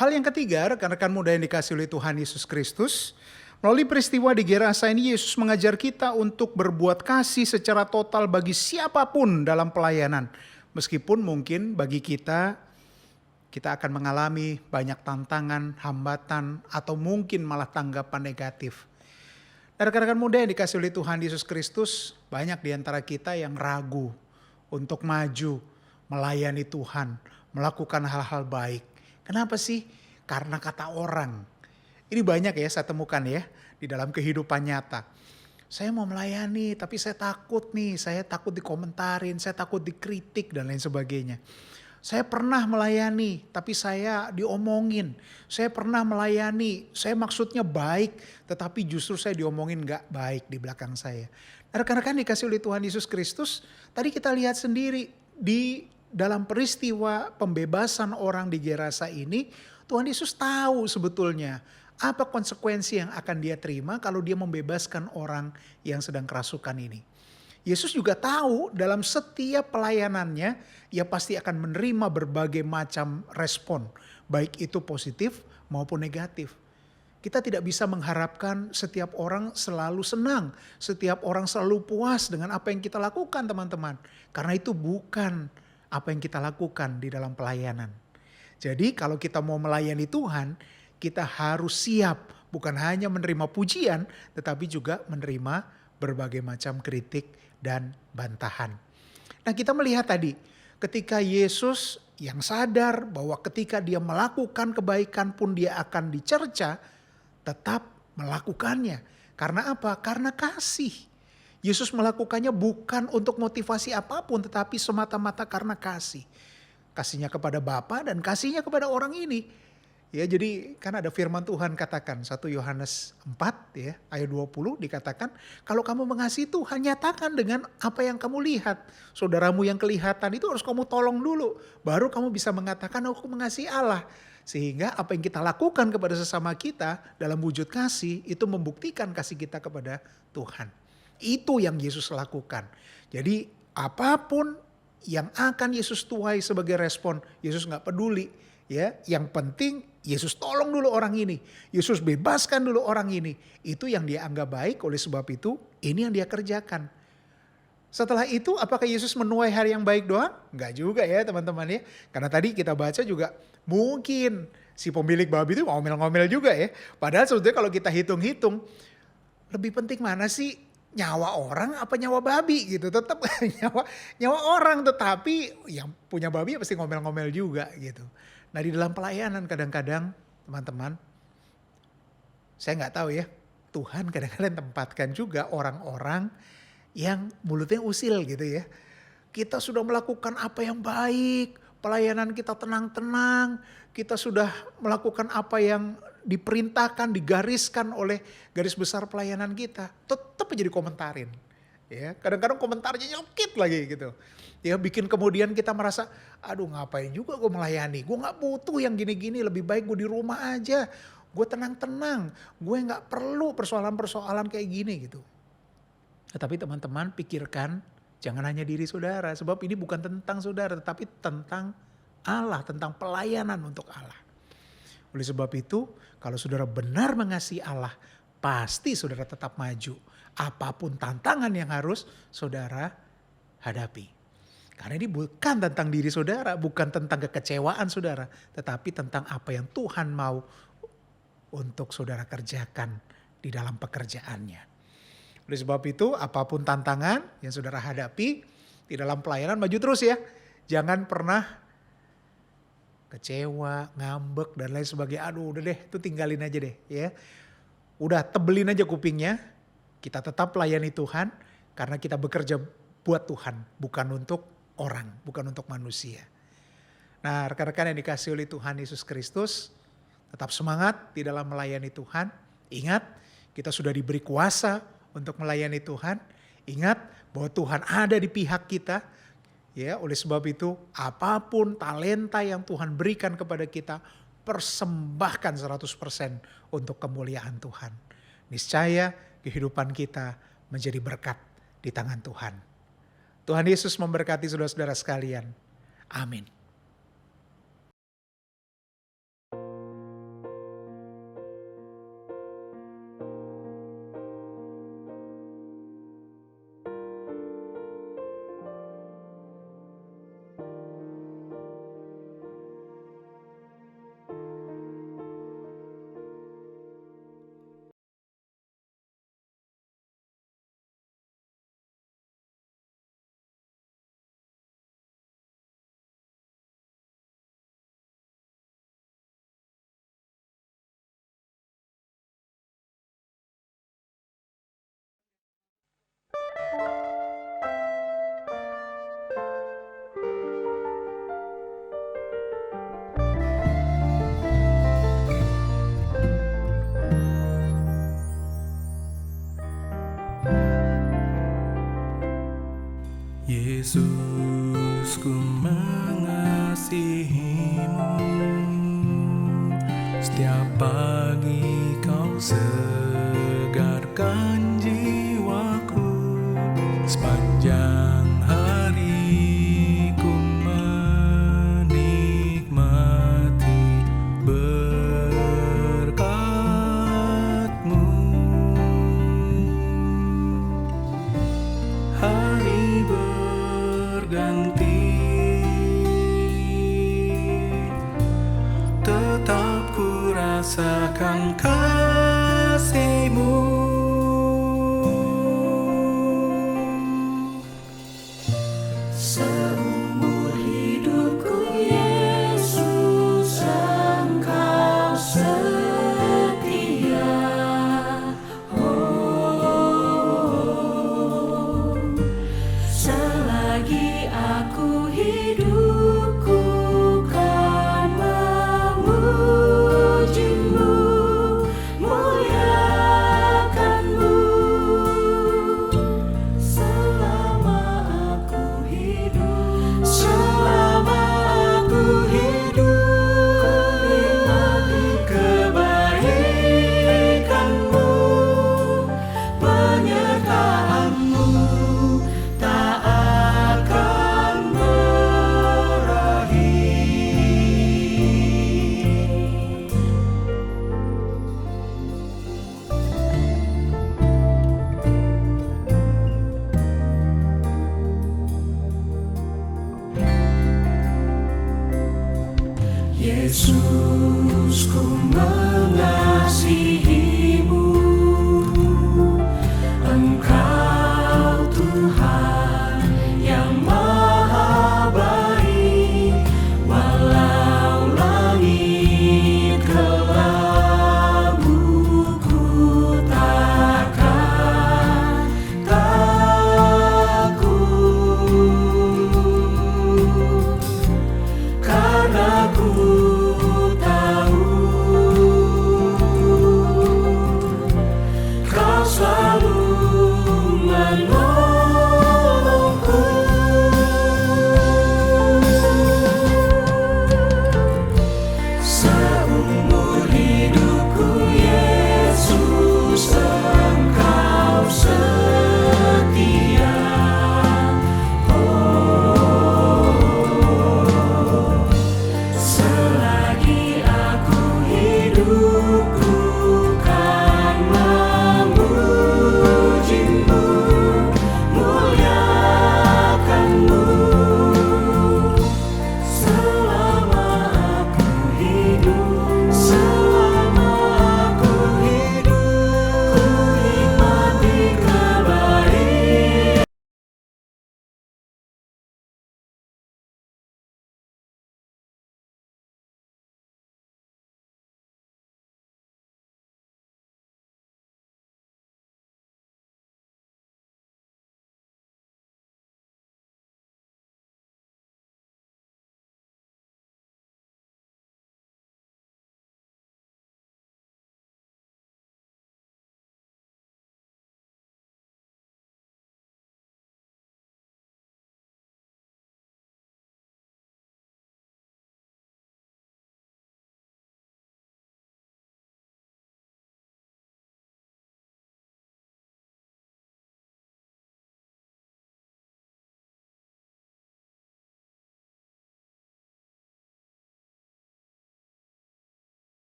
Hal yang ketiga, rekan-rekan muda yang dikasihi oleh Tuhan Yesus Kristus, melalui peristiwa di Gerasa ini Yesus mengajar kita untuk berbuat kasih secara total bagi siapapun dalam pelayanan. Meskipun mungkin bagi kita akan mengalami banyak tantangan, hambatan, atau mungkin malah tanggapan negatif. Dan rekan-rekan muda yang dikasihi oleh Tuhan Yesus Kristus, banyak di antara kita yang ragu untuk maju, melayani Tuhan, melakukan hal-hal baik. Kenapa sih? Karena kata orang. Ini banyak ya saya temukan ya di dalam kehidupan nyata. Saya mau melayani tapi saya takut nih, saya takut dikomentarin, saya takut dikritik dan lain sebagainya. Saya pernah melayani tapi saya diomongin. Saya pernah melayani, saya maksudnya baik tetapi justru saya diomongin gak baik di belakang saya. Nah, rekan-rekan dikasih oleh Tuhan Yesus Kristus, tadi kita lihat sendiri di dalam peristiwa pembebasan orang di Gerasa ini, Tuhan Yesus tahu sebetulnya apa konsekuensi yang akan dia terima kalau dia membebaskan orang yang sedang kerasukan ini. Yesus juga tahu dalam setiap pelayanannya, ia pasti akan menerima berbagai macam respon, baik itu positif maupun negatif. Kita tidak bisa mengharapkan setiap orang selalu senang, setiap orang selalu puas dengan apa yang kita lakukan teman-teman. Karena itu bukan apa yang kita lakukan di dalam pelayanan. Jadi kalau kita mau melayani Tuhan, kita harus siap bukan hanya menerima pujian, tetapi juga menerima berbagai macam kritik dan bantahan. Nah kita melihat tadi, ketika Yesus yang sadar bahwa ketika dia melakukan kebaikan pun dia akan dicerca, tetap melakukannya. Karena apa? Karena kasih. Yesus melakukannya bukan untuk motivasi apapun, tetapi semata-mata karena kasih. Kasihnya kepada Bapa dan kasihnya kepada orang ini. Ya, jadi kan ada firman Tuhan katakan 1 Yohanes 4 ya, ayat 20 dikatakan, kalau kamu mengasihi Tuhan nyatakan dengan apa yang kamu lihat. Saudaramu yang kelihatan itu harus kamu tolong dulu, baru kamu bisa mengatakan aku mengasihi Allah. Sehingga apa yang kita lakukan kepada sesama kita dalam wujud kasih itu membuktikan kasih kita kepada Tuhan. Itu yang Yesus lakukan. Jadi apapun yang akan Yesus tuai sebagai respon, Yesus gak peduli. Ya, yang penting Yesus tolong dulu orang ini. Yesus bebaskan dulu orang ini. Itu yang dia anggap baik, oleh sebab itu ini yang dia kerjakan. Setelah itu apakah Yesus menuai hari yang baik doang? Enggak juga ya teman-teman ya. Karena tadi kita baca juga mungkin si pemilik babi itu ngomel-ngomel juga ya. Padahal sebetulnya kalau kita hitung-hitung, lebih penting mana sih, nyawa orang apa nyawa babi gitu. Tetap nyawa orang, tetapi yang punya babi pasti ngomel-ngomel juga gitu. Nah di dalam pelayanan kadang-kadang teman-teman, saya nggak tahu ya, Tuhan kadang-kadang tempatkan juga orang-orang yang mulutnya usil gitu ya. Kita sudah melakukan apa yang baik, pelayanan kita tenang-tenang, kita sudah melakukan apa yang diperintahkan, digariskan oleh garis besar pelayanan kita, tetap aja dikomentarin. Ya, kadang-kadang komentarnya nyelkit lagi gitu. Ya bikin kemudian kita merasa, aduh ngapain juga gue melayani, gue gak butuh yang gini-gini, lebih baik gue di rumah aja. Gue tenang-tenang, gue gak perlu persoalan-persoalan kayak gini gitu. Tetapi teman-teman pikirkan, jangan hanya diri saudara, sebab ini bukan tentang saudara, tetapi tentang Allah, tentang pelayanan untuk Allah. Oleh sebab itu, kalau saudara benar mengasihi Allah, pasti saudara tetap maju. Apapun tantangan yang harus saudara hadapi. Karena ini bukan tentang diri saudara, bukan tentang kekecewaan saudara, tetapi tentang apa yang Tuhan mau untuk saudara kerjakan di dalam pekerjaannya. Oleh sebab itu, apapun tantangan yang saudara hadapi di dalam pelayanan, maju terus ya. Jangan pernah kecewa, ngambek dan lain sebagainya. Aduh udah deh, itu tinggalin aja deh ya. Udah tebelin aja kupingnya. Kita tetap layani Tuhan karena kita bekerja buat Tuhan, bukan untuk orang, bukan untuk manusia. Nah rekan-rekan yang dikasihi oleh Tuhan Yesus Kristus, tetap semangat di dalam melayani Tuhan. Ingat, kita sudah diberi kuasa untuk melayani Tuhan. Ingat bahwa Tuhan ada di pihak kita. Ya, oleh sebab itu apapun talenta yang Tuhan berikan kepada kita, persembahkan 100% untuk kemuliaan Tuhan. Niscaya kehidupan kita menjadi berkat di tangan Tuhan. Tuhan Yesus memberkati saudara-saudara sekalian. Amin. Yesus, ku mengasihimu. Setiap pagi kau segarkan jiwaku. Sepanjang hari ku menikmati berkat-Mu. Hari berganti, tetap ku rasakan kasih-Mu. Seumur hidupku Yesus, Engkau setia. Selagi aku hidup, ku kan memuji-Mu, muliakan-Mu. Selama aku hidup, kebaikan-Mu, penyertaan-Mu tak akan berakhir. Yesus, ku mengasihi-Mu.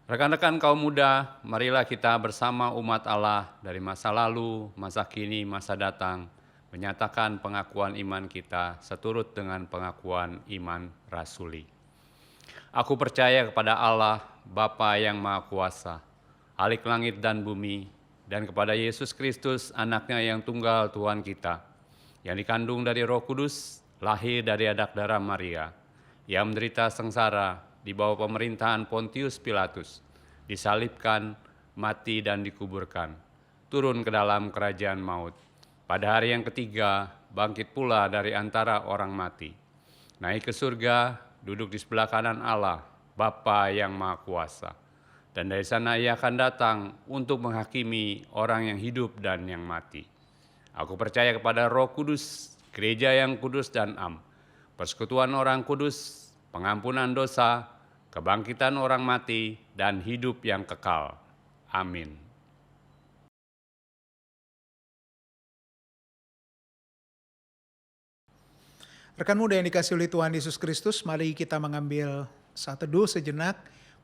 Rekan-rekan kaum muda, marilah kita bersama umat Allah dari masa lalu, masa kini, masa datang, menyatakan pengakuan iman kita seturut dengan pengakuan iman rasuli. Aku percaya kepada Allah, Bapa yang Maha Kuasa, Khalik langit dan bumi, dan kepada Yesus Kristus, anaknya yang tunggal Tuhan kita, yang dikandung dari Roh Kudus, lahir dari adak darah Maria, yang menderita sengsara di bawah pemerintahan Pontius Pilatus, disalibkan, mati dan dikuburkan, turun ke dalam kerajaan maut. Pada hari yang ketiga, bangkit pula dari antara orang mati, naik ke surga, duduk di sebelah kanan Allah, Bapa yang Maha Kuasa. Dan dari sana ia akan datang untuk menghakimi orang yang hidup dan yang mati. Aku percaya kepada Roh Kudus, gereja yang kudus dan am, persekutuan orang kudus, pengampunan dosa, kebangkitan orang mati, dan hidup yang kekal. Amin. Rekan muda yang dikasihi oleh Tuhan Yesus Kristus, mari kita mengambil saat teduh sejenak.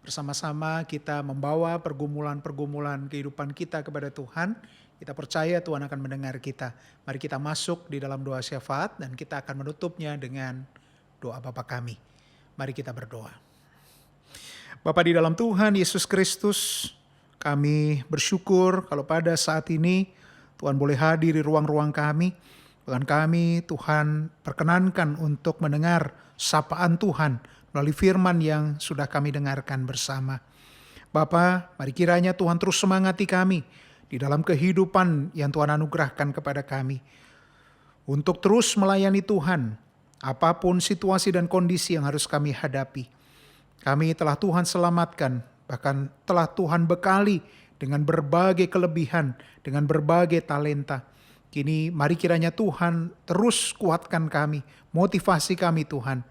Bersama-sama kita membawa pergumulan-pergumulan kehidupan kita kepada Tuhan. Kita percaya Tuhan akan mendengar kita. Mari kita masuk di dalam doa syafaat dan kita akan menutupnya dengan doa Bapa kami. Mari kita berdoa. Bapa di dalam Tuhan Yesus Kristus, kami bersyukur kalau pada saat ini Tuhan boleh hadir di ruang-ruang kami. Bahkan kami Tuhan perkenankan untuk mendengar sapaan Tuhan melalui firman yang sudah kami dengarkan bersama. Bapa, mari kiranya Tuhan terus semangati kami di dalam kehidupan yang Tuhan anugerahkan kepada kami. Untuk terus melayani Tuhan, apapun situasi dan kondisi yang harus kami hadapi. Kami telah Tuhan selamatkan, bahkan telah Tuhan bekali dengan berbagai kelebihan, dengan berbagai talenta. Kini mari kiranya Tuhan terus kuatkan kami, motivasi kami Tuhan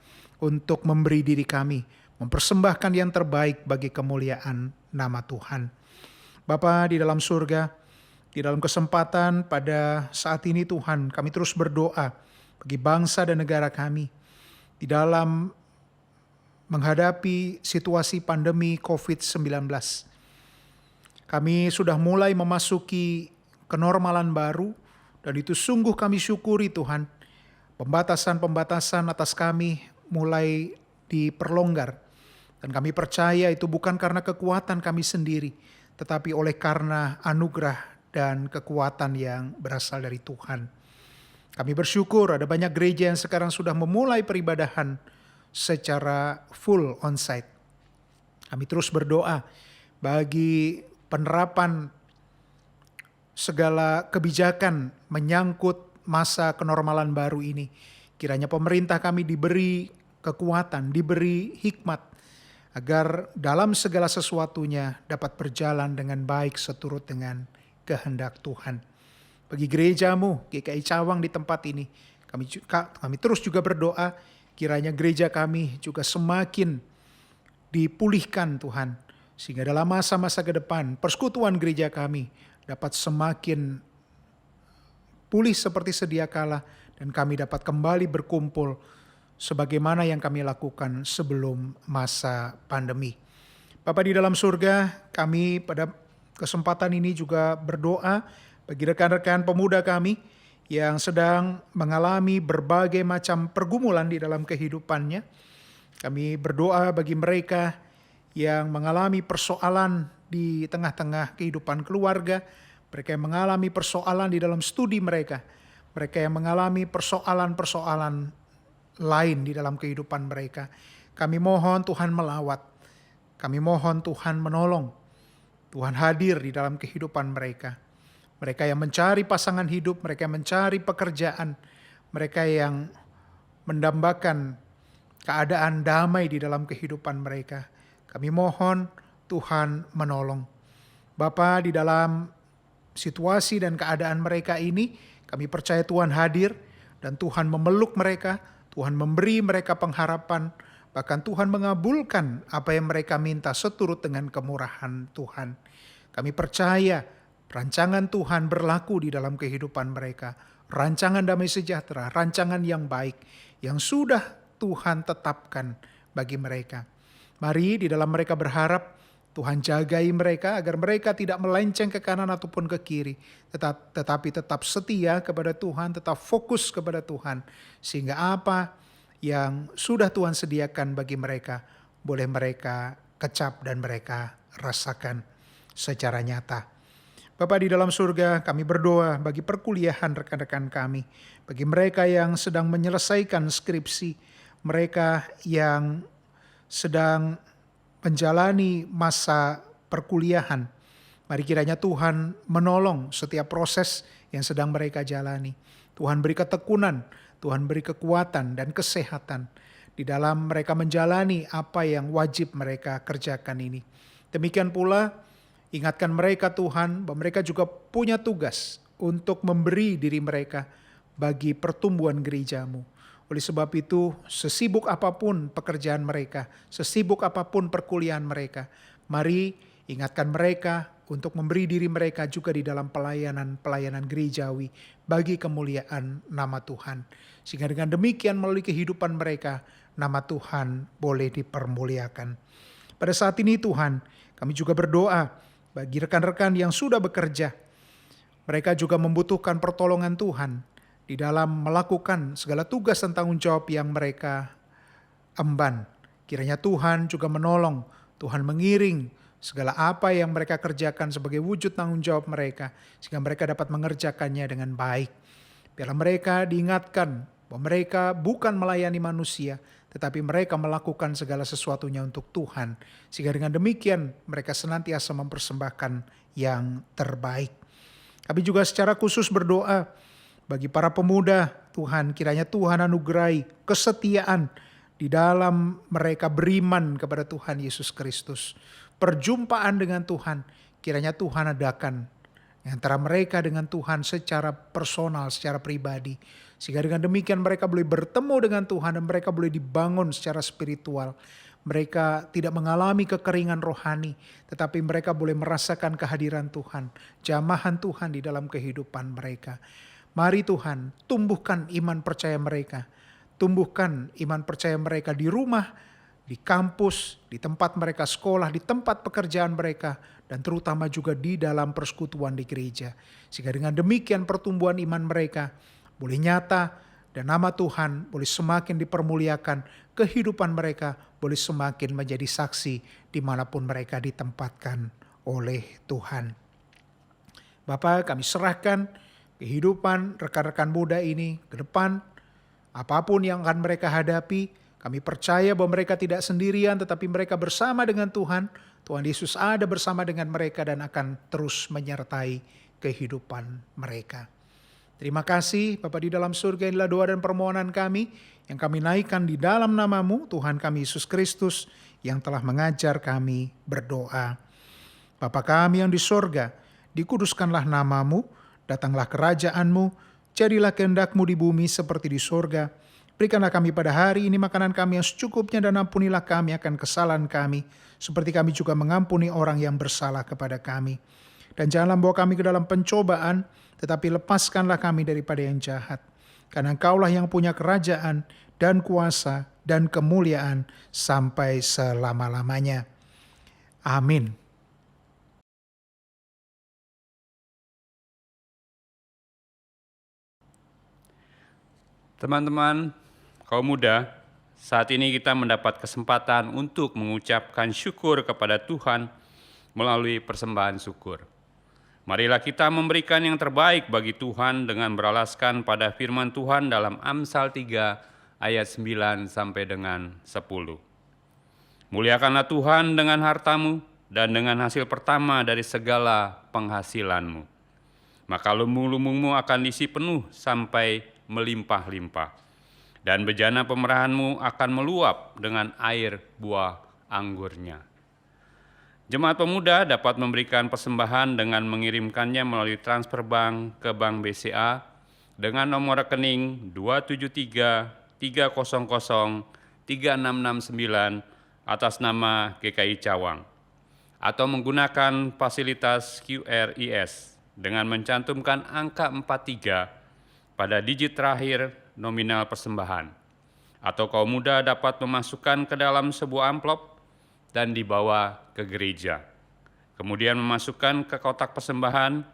untuk memberi diri kami, mempersembahkan yang terbaik bagi kemuliaan nama Tuhan. Bapa di dalam surga, di dalam kesempatan pada saat ini Tuhan, kami terus berdoa bagi bangsa dan negara kami di dalam menghadapi situasi pandemi COVID-19. Kami sudah mulai memasuki kenormalan baru dan itu sungguh kami syukuri Tuhan. Pembatasan-pembatasan atas kami mulai diperlonggar. Dan kami percaya itu bukan karena kekuatan kami sendiri, tetapi oleh karena anugerah dan kekuatan yang berasal dari Tuhan. Kami bersyukur ada banyak gereja yang sekarang sudah memulai peribadahan secara full onsite. Kami terus berdoa bagi penerapan segala kebijakan menyangkut masa kenormalan baru ini. Kiranya pemerintah kami diberi kekuatan, diberi hikmat, agar dalam segala sesuatunya dapat berjalan dengan baik seturut dengan kehendak Tuhan. Bagi gerejamu, GKI Cawang di tempat ini, kami terus juga berdoa, kiranya gereja kami juga semakin dipulihkan Tuhan. Sehingga dalam masa-masa ke depan, persekutuan gereja kami dapat semakin pulih seperti sedia kala. Dan kami dapat kembali berkumpul sebagaimana yang kami lakukan sebelum masa pandemi. Bapa di dalam surga, kami pada kesempatan ini juga berdoa bagi rekan-rekan pemuda kami yang sedang mengalami berbagai macam pergumulan di dalam kehidupannya. Kami berdoa bagi mereka yang mengalami persoalan di tengah-tengah kehidupan keluarga, mereka yang mengalami persoalan di dalam studi mereka, mereka yang mengalami persoalan-persoalan lain di dalam kehidupan mereka. Kami mohon Tuhan melawat, kami mohon Tuhan menolong, Tuhan hadir di dalam kehidupan mereka. Mereka yang mencari pasangan hidup, mereka yang mencari pekerjaan, mereka yang mendambakan keadaan damai di dalam kehidupan mereka. Kami mohon Tuhan menolong. Bapa, di dalam situasi dan keadaan mereka ini, kami percaya Tuhan hadir dan Tuhan memeluk mereka, Tuhan memberi mereka pengharapan, bahkan Tuhan mengabulkan apa yang mereka minta seturut dengan kemurahan Tuhan. Kami percaya rancangan Tuhan berlaku di dalam kehidupan mereka. Rancangan damai sejahtera, rancangan yang baik, yang sudah Tuhan tetapkan bagi mereka. Mari di dalam mereka berharap, Tuhan jagai mereka agar mereka tidak melenceng ke kanan ataupun ke kiri, tetapi tetap setia kepada Tuhan, tetap fokus kepada Tuhan, sehingga apa yang sudah Tuhan sediakan bagi mereka, boleh mereka kecap dan mereka rasakan secara nyata. Bapa di dalam surga, kami berdoa bagi perkuliahan rekan-rekan kami, bagi mereka yang sedang menyelesaikan skripsi, mereka yang sedang menjalani masa perkuliahan. Mari kiranya Tuhan menolong setiap proses yang sedang mereka jalani. Tuhan beri ketekunan, Tuhan beri kekuatan dan kesehatan di dalam mereka menjalani apa yang wajib mereka kerjakan ini. Demikian pula, ingatkan mereka Tuhan bahwa mereka juga punya tugas untuk memberi diri mereka bagi pertumbuhan gereja-Mu. Oleh sebab itu, sesibuk apapun pekerjaan mereka, sesibuk apapun perkuliahan mereka, mari ingatkan mereka untuk memberi diri mereka juga di dalam pelayanan gerejawi bagi kemuliaan nama Tuhan. Sehingga dengan demikian melalui kehidupan mereka, nama Tuhan boleh dipermuliakan. Pada saat ini Tuhan, kami juga berdoa bagi rekan-rekan yang sudah bekerja. Mereka juga membutuhkan pertolongan Tuhan di dalam melakukan segala tugas dan tanggung jawab yang mereka emban. Kiranya Tuhan juga menolong, Tuhan mengiring segala apa yang mereka kerjakan sebagai wujud tanggung jawab mereka, sehingga mereka dapat mengerjakannya dengan baik. Biarlah mereka diingatkan bahwa mereka bukan melayani manusia, tetapi mereka melakukan segala sesuatunya untuk Tuhan, sehingga dengan demikian mereka senantiasa mempersembahkan yang terbaik. Kami juga secara khusus berdoa bagi para pemuda, Tuhan, kiranya Tuhan anugerahi kesetiaan di dalam mereka beriman kepada Tuhan Yesus Kristus. Perjumpaan dengan Tuhan, kiranya Tuhan adakan antara mereka dengan Tuhan secara personal, secara pribadi. Sehingga dengan demikian mereka boleh bertemu dengan Tuhan dan mereka boleh dibangun secara spiritual. Mereka tidak mengalami kekeringan rohani, tetapi mereka boleh merasakan kehadiran Tuhan, jamahan Tuhan di dalam kehidupan mereka. Mari Tuhan, tumbuhkan iman percaya mereka. Tumbuhkan iman percaya mereka di rumah, di kampus, di tempat mereka sekolah, di tempat pekerjaan mereka, dan terutama juga di dalam persekutuan di gereja. Sehingga dengan demikian pertumbuhan iman mereka boleh nyata dan nama Tuhan boleh semakin dipermuliakan. Kehidupan mereka boleh semakin menjadi saksi dimanapun mereka ditempatkan oleh Tuhan. Bapa, kami serahkan kehidupan rekan-rekan muda ini ke depan, apapun yang akan mereka hadapi, kami percaya bahwa mereka tidak sendirian, tetapi mereka bersama dengan Tuhan. Tuhan Yesus ada bersama dengan mereka dan akan terus menyertai kehidupan mereka. Terima kasih Bapa di dalam surga, inilah doa dan permohonan kami yang kami naikkan di dalam nama-Mu, Tuhan kami Yesus Kristus, yang telah mengajar kami berdoa. Bapa kami yang di surga, dikuduskanlah nama-Mu, datanglah kerajaan-Mu, jadilah kehendak-Mu di bumi seperti di surga. Berikanlah kami pada hari ini makanan kami yang secukupnya, dan ampunilah kami akan kesalahan kami, seperti kami juga mengampuni orang yang bersalah kepada kami. Dan janganlah bawa kami ke dalam pencobaan, tetapi lepaskanlah kami daripada yang jahat. Karena Engkaulah yang punya kerajaan dan kuasa dan kemuliaan sampai selama-lamanya. Amin. Teman-teman, kaum muda, saat ini kita mendapat kesempatan untuk mengucapkan syukur kepada Tuhan melalui persembahan syukur. Marilah kita memberikan yang terbaik bagi Tuhan dengan beralaskan pada firman Tuhan dalam Amsal 3 ayat 9 sampai dengan 10. Muliakanlah Tuhan dengan hartamu dan dengan hasil pertama dari segala penghasilanmu. Maka lumbung-lumbungmu akan diisi penuh sampai melimpah-limpah. Dan bejana pemerahanmu akan meluap dengan air buah anggurnya. Jemaat pemuda dapat memberikan persembahan dengan mengirimkannya melalui transfer bank ke Bank BCA dengan nomor rekening 27330036669 atas nama GKI Cawang, atau menggunakan fasilitas QRIS dengan mencantumkan angka 43 pada digit terakhir nominal persembahan. Atau kaum muda dapat memasukkan ke dalam sebuah amplop dan dibawa ke gereja. Kemudian memasukkan ke kotak persembahan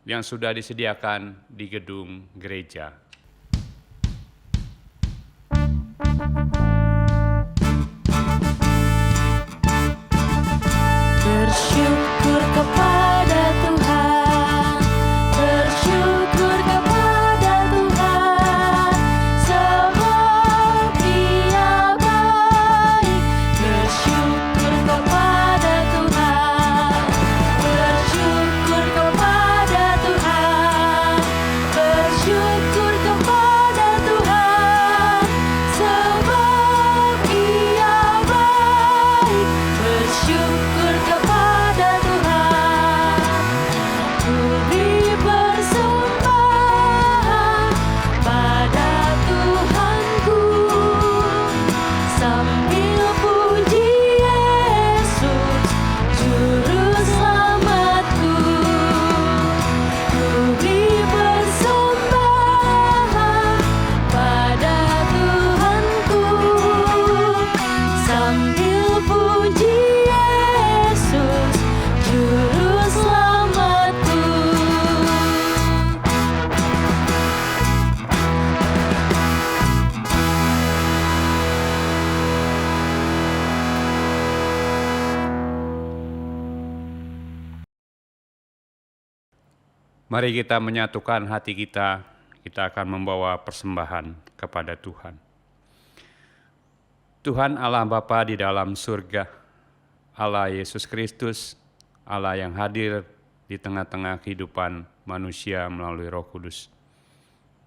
yang sudah disediakan di gedung gereja. Bersyukur kepada Tuhan, bersyukur kepada Tuhan, sebab Dia baik. Bersyukur kepada Tuhan, bersyukur kepada Tuhan, bersyukur kepada Tuhan, sebab Dia baik. Bersyukur kepada Tuhan, ku beri persembahan pada Tuhanku, sambil puji Yesus, Juru Selamatku. Ku beri persembahan pada Tuhanku, sambil puji Yesus, Juru Selamatku. Mari kita menyatukan hati kita akan membawa persembahan kepada Tuhan. Tuhan Allah Bapa di dalam surga, Allah Yesus Kristus, Allah yang hadir di tengah-tengah kehidupan manusia melalui Roh Kudus.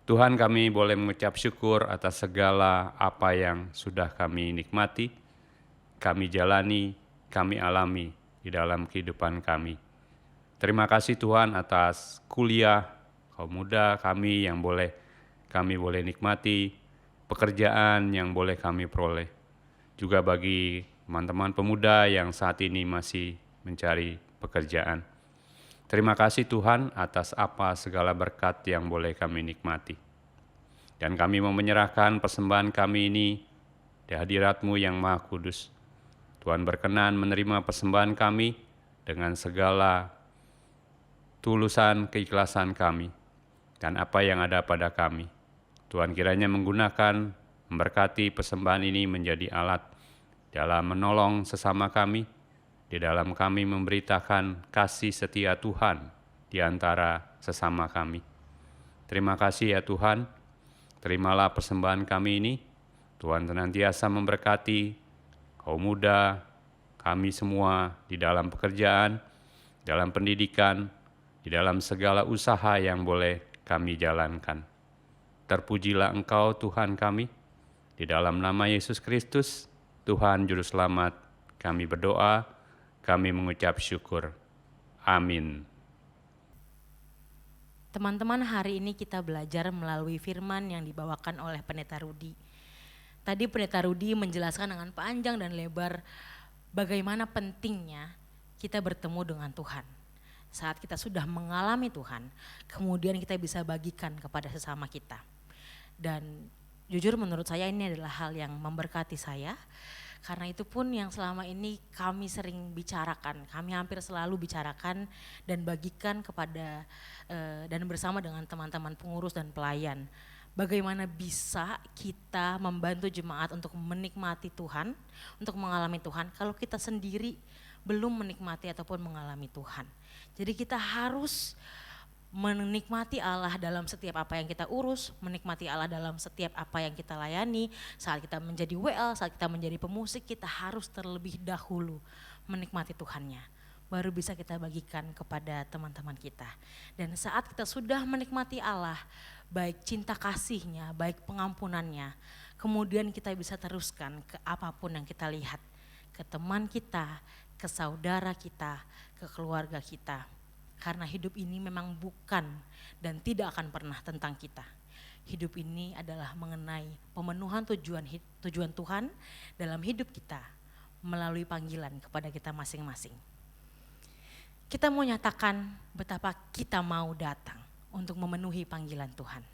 Tuhan, kami boleh mengucap syukur atas segala apa yang sudah kami nikmati, kami jalani, kami alami di dalam kehidupan kami. Terima kasih Tuhan atas kuliah kaum muda kami yang kami boleh nikmati, pekerjaan yang boleh kami peroleh. Juga bagi teman-teman pemuda yang saat ini masih mencari pekerjaan. Terima kasih Tuhan atas apa segala berkat yang boleh kami nikmati. Dan kami mau menyerahkan persembahan kami ini di hadirat-Mu yang Maha Kudus. Tuhan berkenan menerima persembahan kami dengan segala tulusan keikhlasan kami dan apa yang ada pada kami. Tuhan kiranya menggunakan, memberkati persembahan ini menjadi alat dalam menolong sesama kami, di dalam kami memberitakan kasih setia Tuhan di antara sesama kami. Terima kasih ya Tuhan, terimalah persembahan kami ini. Tuhan senantiasa memberkati kaum muda, kami semua di dalam pekerjaan, dalam pendidikan, di dalam segala usaha yang boleh kami jalankan. Terpujilah Engkau Tuhan kami, di dalam nama Yesus Kristus, Tuhan Juru Selamat, kami berdoa, kami mengucap syukur. Amin. Teman-teman, hari ini kita belajar melalui firman yang dibawakan oleh Pendeta Rudi. Tadi Pendeta Rudi menjelaskan dengan panjang dan lebar bagaimana pentingnya kita bertemu dengan Tuhan. Saat kita sudah mengalami Tuhan, kemudian kita bisa bagikan kepada sesama kita. Dan jujur menurut saya ini adalah hal yang memberkati saya, karena itu pun yang selama ini kami sering bicarakan, kami hampir selalu bicarakan dan bagikan kepada dan bersama dengan teman-teman pengurus dan pelayan. Bagaimana bisa kita membantu jemaat untuk menikmati Tuhan, untuk mengalami Tuhan, kalau kita sendiri belum menikmati ataupun mengalami Tuhan. Jadi kita harus menikmati Allah dalam setiap apa yang kita urus, menikmati Allah dalam setiap apa yang kita layani. Saat kita menjadi WL, saat kita menjadi pemusik, kita harus terlebih dahulu menikmati Tuhannya. Baru bisa kita bagikan kepada teman-teman kita. Dan saat kita sudah menikmati Allah, baik cinta kasih-Nya, baik pengampunannya, kemudian kita bisa teruskan ke apapun yang kita lihat, ke teman kita, ke saudara kita, ke keluarga kita. Karena hidup ini memang bukan dan tidak akan pernah tentang kita. Hidup ini adalah mengenai pemenuhan tujuan Tuhan dalam hidup kita melalui panggilan kepada kita masing-masing. Kita mau nyatakan betapa kita mau datang untuk memenuhi panggilan Tuhan.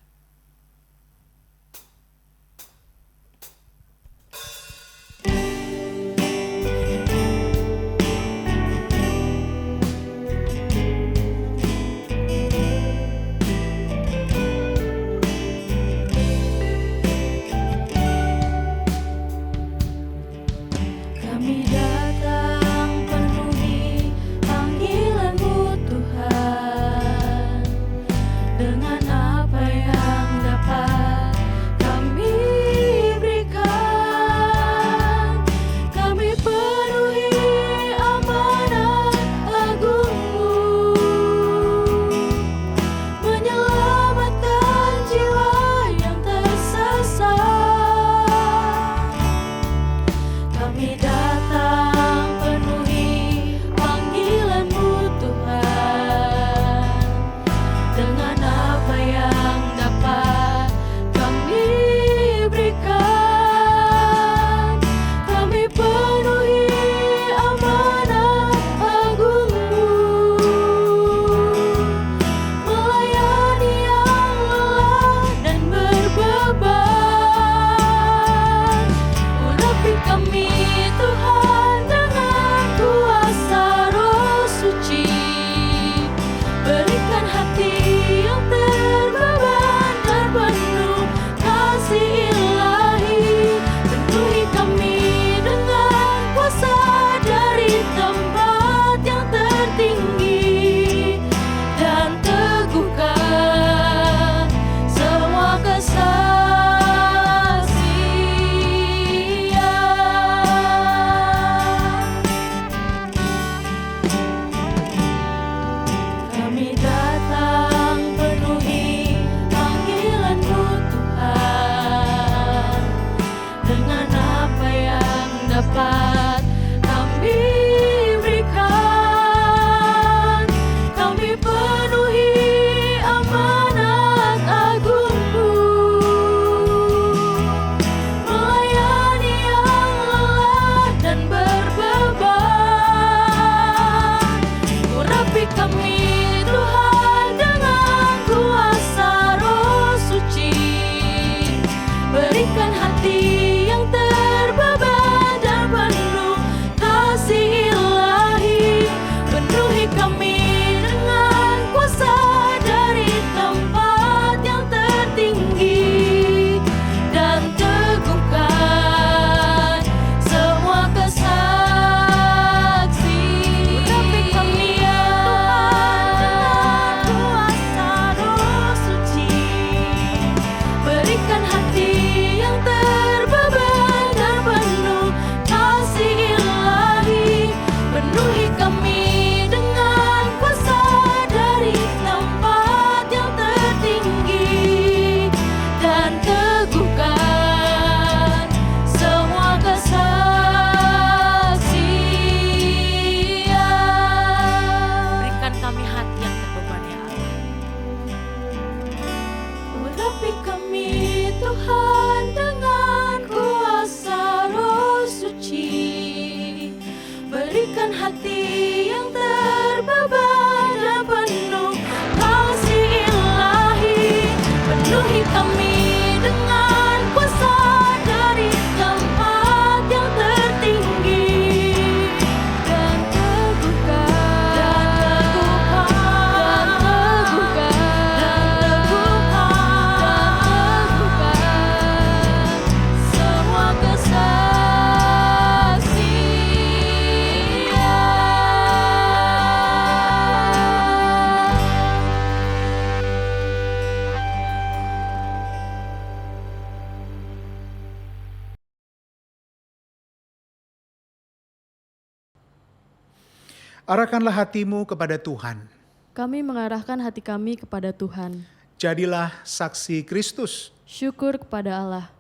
Arahkanlah hatimu kepada Tuhan. Kami mengarahkan hati kami kepada Tuhan. Jadilah saksi Kristus. Syukur kepada Allah,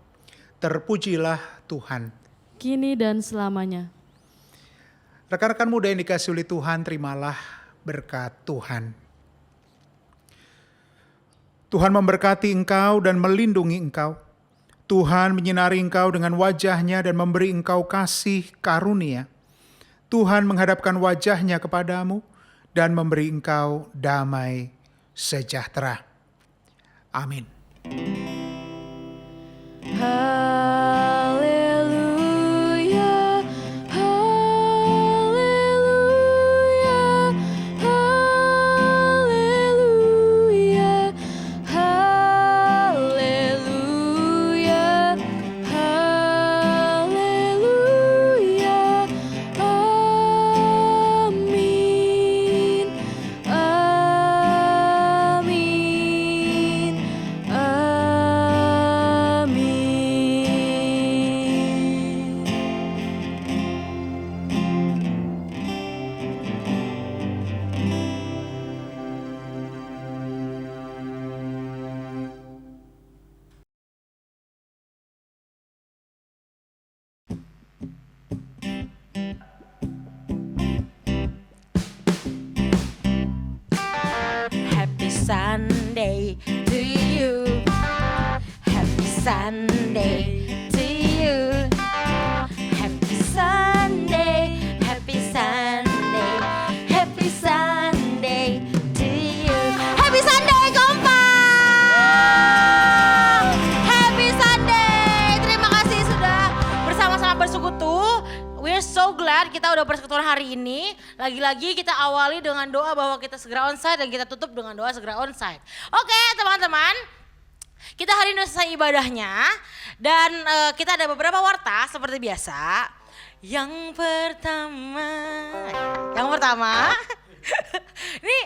Terpujilah Tuhan. kini dan selamanya. Rekan-rekan muda yang dikasihi oleh Tuhan, terimalah berkat Tuhan. Tuhan memberkati engkau dan melindungi engkau. Tuhan menyinari engkau dengan wajah-Nya dan memberi engkau kasih karunia. Tuhan menghadapkan wajah-Nya kepadamu dan memberi engkau damai sejahtera. Amin. Haleluya, haleluya, haleluya, haleluya, haleluya. Amin, amin, amin. Happy Sunday to you. Happy Sunday to you. Happy Sunday, happy Sunday, happy Sunday to you. Happy Sunday kompak. Happy Sunday. Terima kasih sudah bersama-sama bersekutu. We're so glad kita udah persekutuan hari ini. Lagi-lagi kita awali dengan doa bahwa kita segera onsite dan kita tutup dengan doa segera onsite. Oke teman-teman, kita hari ini udah selesai ibadahnya dan kita ada beberapa warta seperti biasa. Yang pertama, ini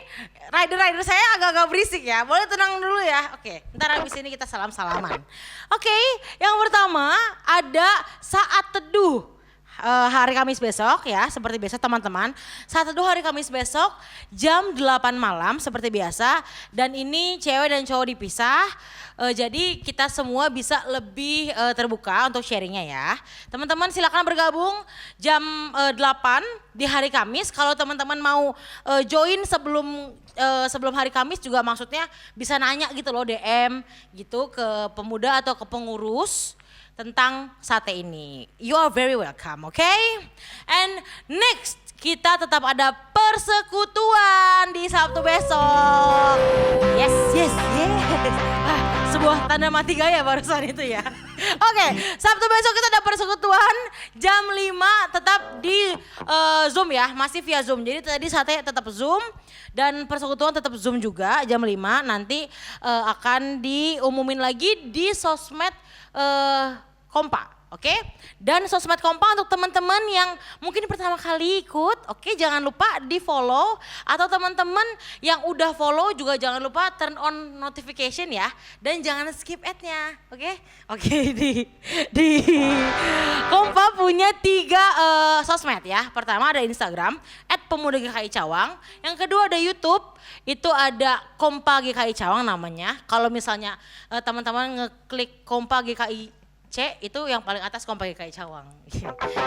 rider saya agak-agak berisik ya, boleh tenang dulu ya. Oke, ntar habis ini kita salam-salaman. Oke, yang pertama ada saat teduh. Hari Kamis besok ya, seperti biasa teman-teman. Saat teduh hari Kamis besok jam 8 malam seperti biasa. Dan ini cewek dan cowok dipisah. Jadi kita semua bisa lebih terbuka untuk sharingnya ya. Teman-teman silakan bergabung jam 8 di hari Kamis. Kalau teman-teman mau join sebelum hari Kamis juga maksudnya bisa nanya gitu loh, DM gitu ke pemuda atau ke pengurus tentang sate ini. You are very welcome, okay? And next, kita tetap ada persekutuan di Sabtu besok. Yes. Sebuah tanda mati gaya barusan itu ya. Oke, Sabtu besok kita ada persekutuan jam 5 tetap di Zoom ya, masih via Zoom. Jadi tadi sate tetap Zoom dan persekutuan tetap Zoom juga jam 5. Nanti akan diumumin lagi di sosmed Kompa, oke? Dan sosmed Kompa untuk teman-teman yang mungkin pertama kali ikut, oke? Jangan lupa di follow, atau teman-teman yang udah follow juga jangan lupa turn on notification ya, dan jangan skip ad-nya, oke? Oke, di Kompa punya 3 sosmed ya. Pertama ada Instagram @pemuda-GKI-Cawang, yang kedua ada YouTube, itu ada Kompa GKI Cawang namanya. Kalau misalnya teman-teman ngeklik Kompa GKI itu yang paling atas Kompa GKI Cawang.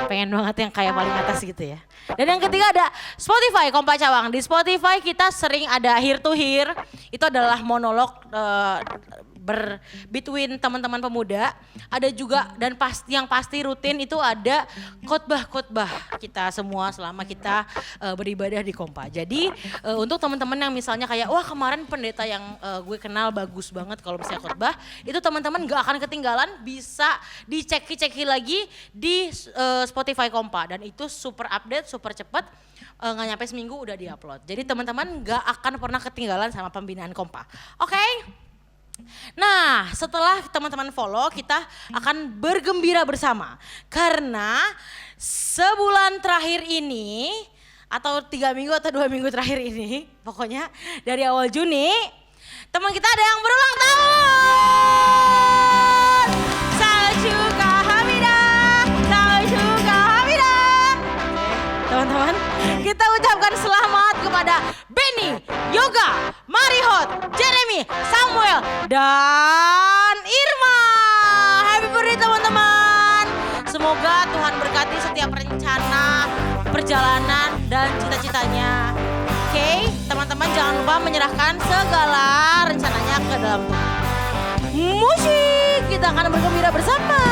Pengen banget yang kayak paling atas gitu ya. Dan yang ketiga ada Spotify Kompa Cawang. Di Spotify kita sering ada Hear to Hear. Itu adalah monolog between teman-teman pemuda. Ada juga dan yang pasti rutin itu ada khotbah-khotbah kita semua selama kita beribadah di Kompa. Jadi untuk teman-teman yang misalnya kayak wah kemarin pendeta yang gue kenal bagus banget kalau misalnya khotbah, itu teman-teman gak akan ketinggalan, bisa diceki lagi di Spotify Kompa dan itu super update, super cepet. Nggak nyampe seminggu udah diupload. Jadi teman-teman gak akan pernah ketinggalan sama pembinaan Kompa. Oke? Nah, setelah teman-teman follow, kita akan bergembira bersama. Karena sebulan terakhir ini, atau 3 minggu atau 2 minggu terakhir ini, pokoknya dari awal Juni, teman kita ada yang berulang tahun. Saljuka Hamidah, Saljuka Hamidah. Teman-teman, kita ucapkan selamat dan Irma. Happy birthday teman-teman. Semoga Tuhan berkati setiap rencana, perjalanan, dan cita-citanya. Oke, teman-teman jangan lupa menyerahkan segala rencananya ke dalam Tuhan. Musik, kita akan bergembira bersama.